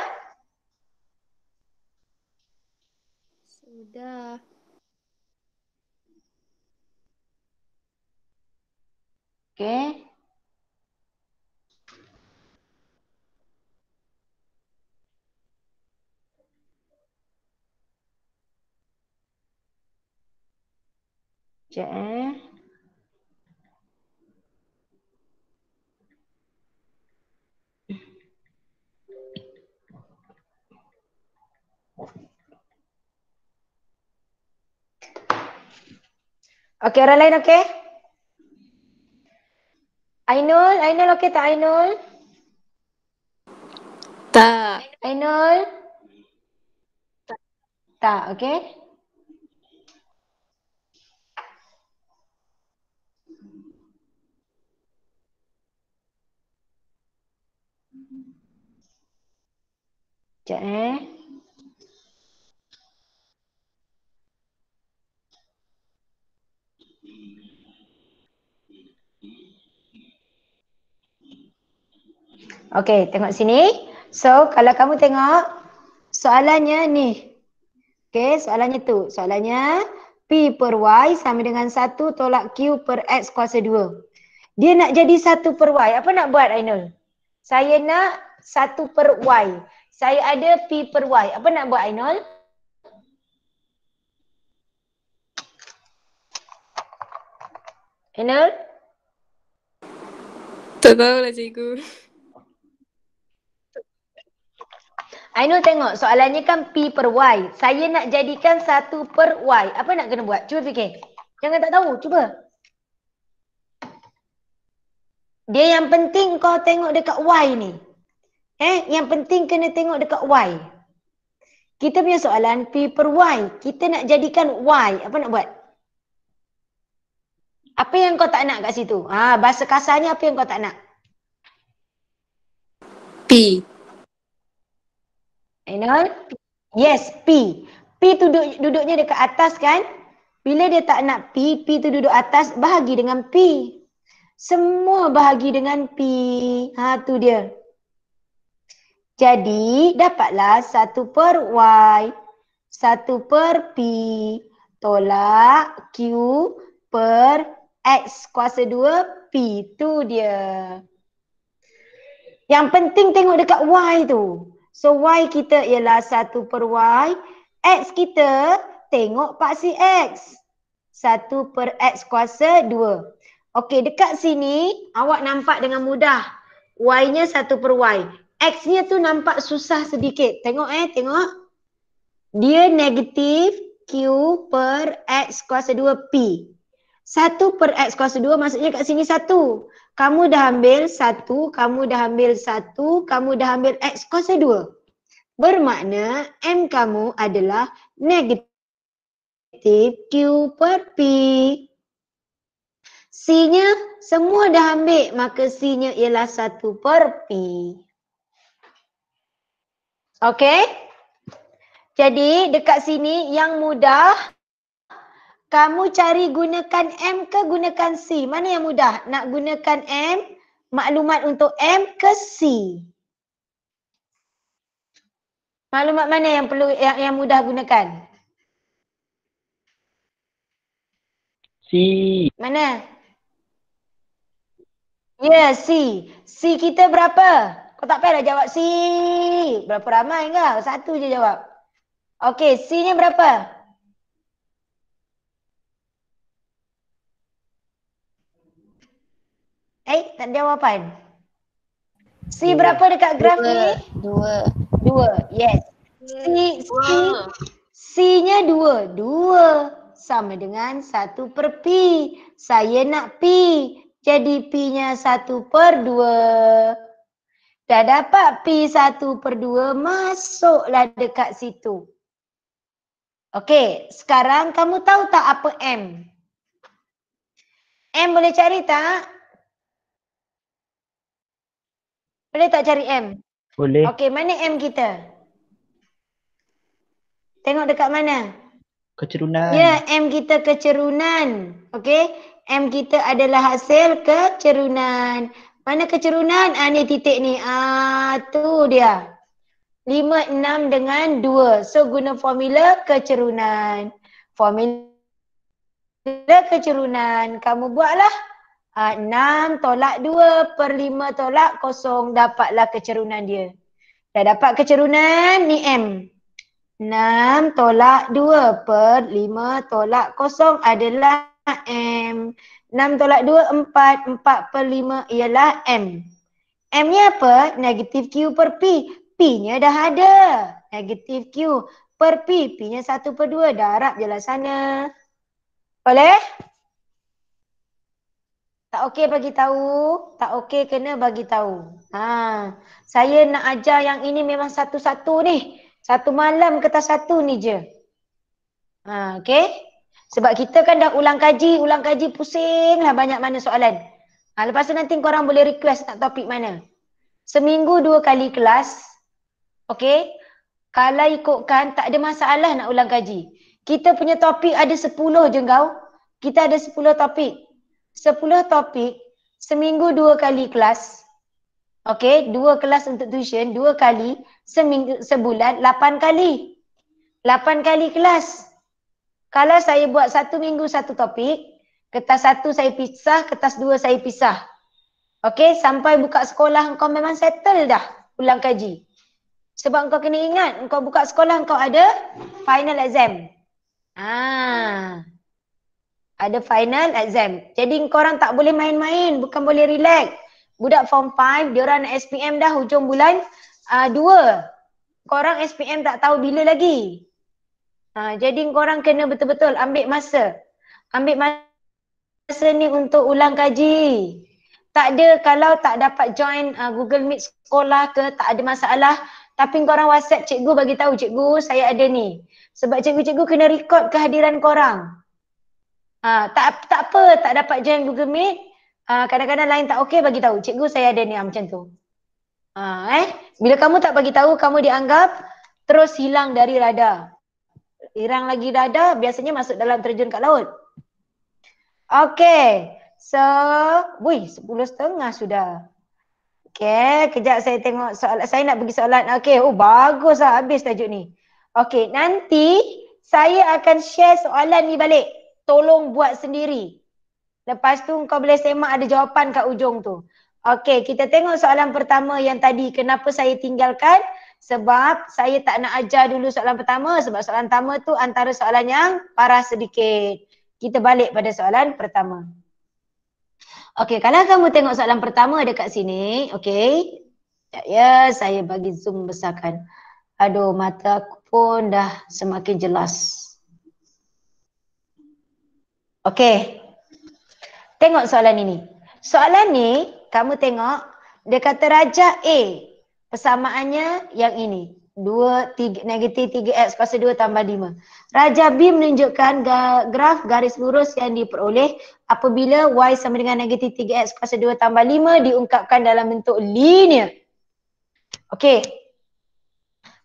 Speaker 10: Sudah.
Speaker 1: Okey. Sekejap Okey, orang lain okey? Ainul okey tak Ainul?
Speaker 10: Tak.
Speaker 1: Ainul? Tak, okey? Sekejap Okey, tengok sini. So, kalau kamu tengok soalannya ni. Okey, soalannya tu. Soalannya P per Y sama dengan 1 tolak Q per X kuasa 2. Dia nak jadi 1 per Y. Apa nak buat Ainul? Saya nak 1 per Y. Saya ada P per Y. Apa nak buat Ainul? Ainul?
Speaker 10: Tak tahulah cikgu.
Speaker 1: Ainul tengok soalannya kan P per Y. Saya nak jadikan 1 per Y. Apa nak kena buat? Cuba fikir. Jangan tak tahu. Cuba. Dia yang penting kau tengok dekat Y ni. Yang penting kena tengok dekat Y. Kita punya soalan P per Y. Kita nak jadikan Y. Apa nak buat? Apa yang kau tak nak kat situ? Bahasa kasarnya apa yang kau tak nak?
Speaker 10: P.
Speaker 1: Ainul? Yes, P. P tu duduknya dekat atas kan? Bila dia tak nak P tu duduk atas, bahagi dengan P. Semua bahagi dengan P. Tu dia. Jadi, dapatlah 1 per Y. 1 per P. Tolak Q per X kuasa 2 P. Tu dia. Yang penting tengok dekat Y tu. So Y kita ialah 1 per Y. X kita tengok paksi X. 1 per X kuasa 2. Okey, dekat sini awak nampak dengan mudah. Y-nya 1 per Y. X-nya tu nampak susah sedikit. Tengok tengok. Dia negatif Q per X kuasa 2 P. 1 per X kuasa 2 maksudnya kat sini 1. Kamu dah ambil 1, kamu dah ambil 1, kamu dah ambil X kuasa 2. Bermakna M kamu adalah negatif Q per P. C-nya semua dah ambil, maka C-nya ialah 1/P. Okey? Jadi dekat sini yang mudah, kamu cari gunakan M ke gunakan C? Mana yang mudah? Nak gunakan M, maklumat untuk M ke C? Maklumat mana yang perlu yang mudah gunakan?
Speaker 9: C.
Speaker 1: Mana? Ya, C. C kita berapa? Kau tak payahlah jawab C. Berapa ramai kau? Satu je jawab. Okey, C-nya berapa? Tak ada jawapan. C berapa dekat graf ni? 2. Yes. C-nya 2. 2 sama dengan 1/P. Saya nak P. Jadi P-nya 1/2. Dah dapat P 1/2, masuklah dekat situ. Okey, sekarang kamu tahu tak apa M? M boleh cari tak? Boleh tak cari M?
Speaker 9: Boleh.
Speaker 1: Okey, mana M kita? Tengok dekat mana?
Speaker 9: Kecerunan.
Speaker 1: Ya, M kita kecerunan. Okey, M kita adalah hasil kecerunan. Mana kecerunan? Ni titik ni. Tu dia. 5, 6 dengan 2. So guna formula kecerunan. Formula kecerunan. Kamu buatlah. 6 tolak 2 per 5 tolak 0. Dapatlah kecerunan dia. Dah dapat kecerunan ni M. 6 tolak 2 per 5 tolak 0 adalah M. 6 tolak 2, 4. 4 per 5 ialah M. M-nya apa? Negatif Q per P. P-nya dah ada. Negatif Q per P. P-nya 1/2. Darab je lah sana. Boleh? Tak okey bagi tahu? Tak okey kena bagi tahu. Saya nak ajar yang ini memang satu-satu ni. Satu malam kata satu ni je. Okey? Sebab kita kan dah ulang kaji pusing lah banyak mana soalan. Lepas tu nanti korang boleh request nak topik mana. Seminggu 2 kali kelas. Okey? Kalau ikutkan tak ada masalah nak ulang kaji. Kita punya topik ada 10 je kau. Kita ada 10 topik. 10 topik, seminggu 2 kali kelas. Okey, 2 kelas untuk tuition, 2 kali, sebulan 8 kali. 8 kali kelas. Kalau saya buat 1 minggu 1 topik, kertas 1 saya pisah, kertas 2 saya pisah. Okey, sampai buka sekolah kau memang settle dah ulang kaji. Sebab kau kena ingat, kau buka sekolah kau ada final exam. Ada final exam. Jadi korang tak boleh main-main, bukan boleh relax. Budak form 5, diorang nak SPM dah hujung bulan 2. Korang SPM tak tahu bila lagi. Jadi korang kena betul-betul ambil masa. Ambil masa ni untuk ulang kaji. Tak ada kalau tak dapat join Google Meet sekolah ke, tak ada masalah. Tapi korang WhatsApp cikgu bagi tahu, cikgu saya ada ni. Sebab cikgu-cikgu kena record kehadiran korang. Tak apa, tak dapat join Google Meet. Kadang-kadang lain tak okey bagi tahu. Cikgu saya ada ni macam tu. Bila kamu tak bagi tahu, kamu dianggap terus hilang dari radar. Hilang lagi radar, biasanya masuk dalam terjun kat laut. Okey. So, 10:30 sudah. Okey, kejap saya tengok soalan. Saya nak pergi soalan. Okey, bagus lah habis tajuk ni. Okey, nanti saya akan share soalan ni balik. Tolong buat sendiri. Lepas tu kau boleh semak ada jawapan kat ujung tu. Okey, kita tengok soalan pertama yang tadi. Kenapa saya tinggalkan? Sebab saya tak nak ajar dulu soalan pertama. Sebab soalan pertama tu antara soalan yang parah sedikit. Kita balik pada soalan pertama. Okey, kalau kamu tengok soalan pertama dekat sini. Okey. Ya, saya bagi zoom besarkan. Aduh, mata aku pun dah semakin jelas. Okey. Tengok soalan ini. Soalan ni, kamu tengok, dia kata rajah A. Persamaannya yang ini. negatif 3x kuasa 2 tambah 5. Raja B menunjukkan graf garis lurus yang diperoleh apabila y sama dengan negatif 3x kuasa 2 tambah 5 diungkapkan dalam bentuk linear. Okey.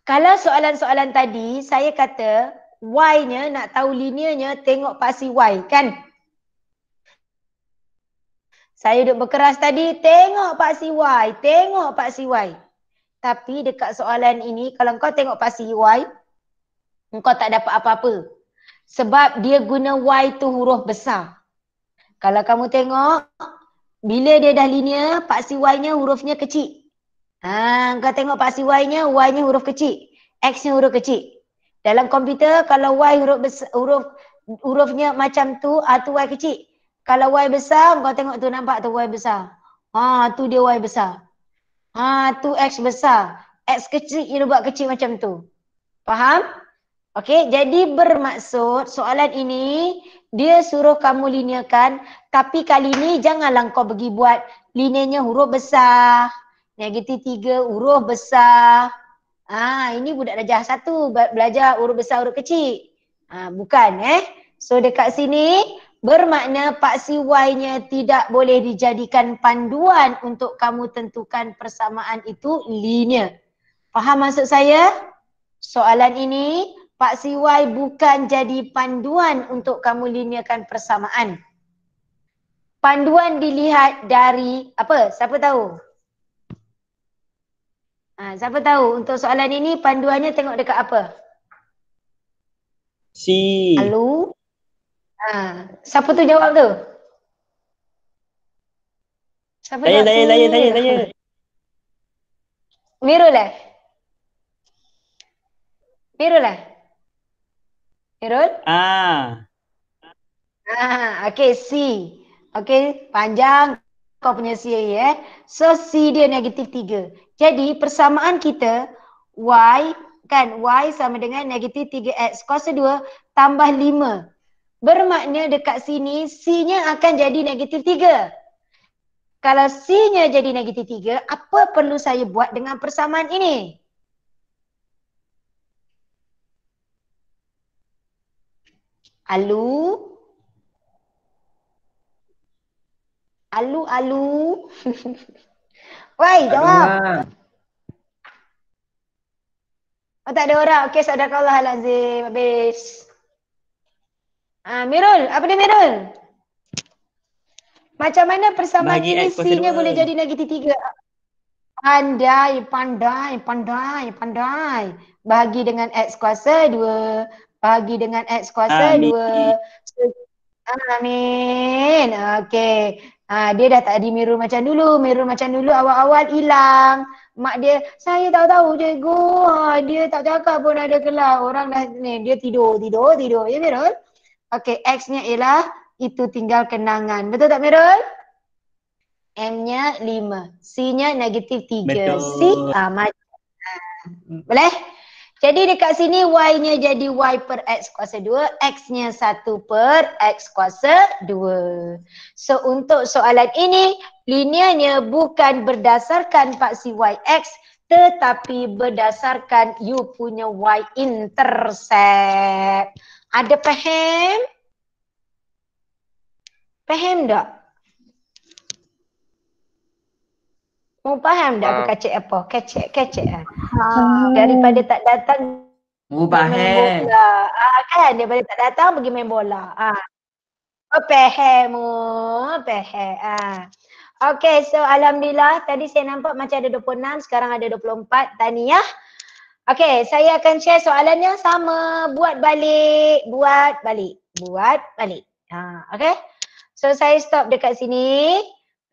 Speaker 1: Kalau soalan-soalan tadi saya kata y-nya nak tahu linearnya tengok paksi y kan? Saya duduk berkeras tadi tengok paksi y, tengok paksi y. Tapi dekat soalan ini kalau kau tengok paksi y, engkau tak dapat apa-apa. Sebab dia guna y tu huruf besar. Kalau kamu tengok, bila dia dah linear, paksi y-nya hurufnya kecil. Kau tengok paksi y-nya huruf kecil. X-nya huruf kecil. Dalam komputer, kalau y huruf besar, hurufnya macam tu, tu y kecil. Kalau y besar, kau tengok tu nampak tu y besar. Tu dia y besar. Tu X besar. X kecil, dia buat kecil macam tu. Faham? Okey, jadi bermaksud soalan ini dia suruh kamu linearkan, tapi kali ni janganlah kau pergi buat linearnya huruf besar. Negatif 3 huruf besar. Ini budak darjah 1 belajar huruf besar huruf kecil. Bukan So dekat sini bermakna paksi y-nya tidak boleh dijadikan panduan untuk kamu tentukan persamaan itu linear. Faham maksud saya? Soalan ini paksi y bukan jadi panduan untuk kamu linearkan persamaan. Panduan dilihat dari apa? Siapa tahu? Siapa tahu untuk soalan ini panduannya tengok dekat apa?
Speaker 9: C.
Speaker 1: Halo? Siapa tu jawab tu? Siapa jawab C?
Speaker 9: Saya.
Speaker 1: Mirul lah. Mirul? Okey, C. Okey, panjang kau punya C So C dia negatif 3. Jadi persamaan kita y kan, y sama dengan negatif 3x kuasa 2 tambah 5. Bermakna dekat sini C-nya akan jadi negatif 3. Kalau C-nya jadi negatif 3, apa perlu saya buat dengan persamaan ini? Alu? Woi, jawab. Tak ada orang. Okey, sadaqallahal-azim. Habis. Mirul, apa dia Mirul? Macam mana persamaan
Speaker 9: Bagi
Speaker 1: ini
Speaker 9: X kuasa
Speaker 1: C-nya
Speaker 9: 2.
Speaker 1: boleh jadi negatif 3? Pandai. Bahagi dengan X kuasa 2. Bahagi dengan X kuasa 2. Amin. Okey. Dia dah tak ada Mirul macam dulu. Mirul macam dulu awal-awal hilang. Mak dia, saya tak tahu cikgu. Dia tak cakap pun ada kelas. Orang dah ni, dia tidur. Ya Mirul? Okey, X-nya ialah itu tinggal kenangan. Betul tak Mirul? M-nya 5. C-nya negatif 3.
Speaker 9: Betul.
Speaker 1: C? Boleh? Jadi dekat sini y-nya jadi y per x kuasa 2, x-nya 1 per x kuasa 2. So untuk soalan ini, linearnya bukan berdasarkan paksi y(x) tetapi berdasarkan you punya y-intercept. Ada faham? Faham tak? Mau faham tak aku kacik apa? Kacik. Daripada tak datang main bola. Kan daripada tak datang pergi main bola. Faham. Okey, so alhamdulillah tadi saya nampak macam ada 26, sekarang ada 24. Tahniah. Okey, saya akan share soalannya sama. Buat balik. Okey. So saya stop dekat sini.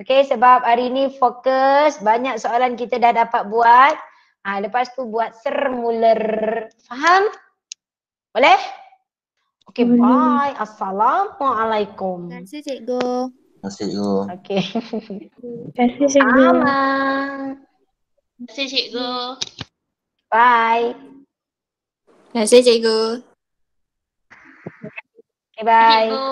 Speaker 1: Okey, sebab hari ni fokus banyak soalan kita dah dapat buat. Lepas tu buat sermuler. Faham? Boleh? Okey, bye. Assalamualaikum.
Speaker 10: Terima kasih cikgu.
Speaker 1: Okey.
Speaker 5: Terima kasih cikgu.
Speaker 1: Aman.
Speaker 10: Terima kasih cikgu.
Speaker 1: Bye.
Speaker 10: Terima kasih cikgu.
Speaker 1: Okay, bye.
Speaker 10: Cikgu.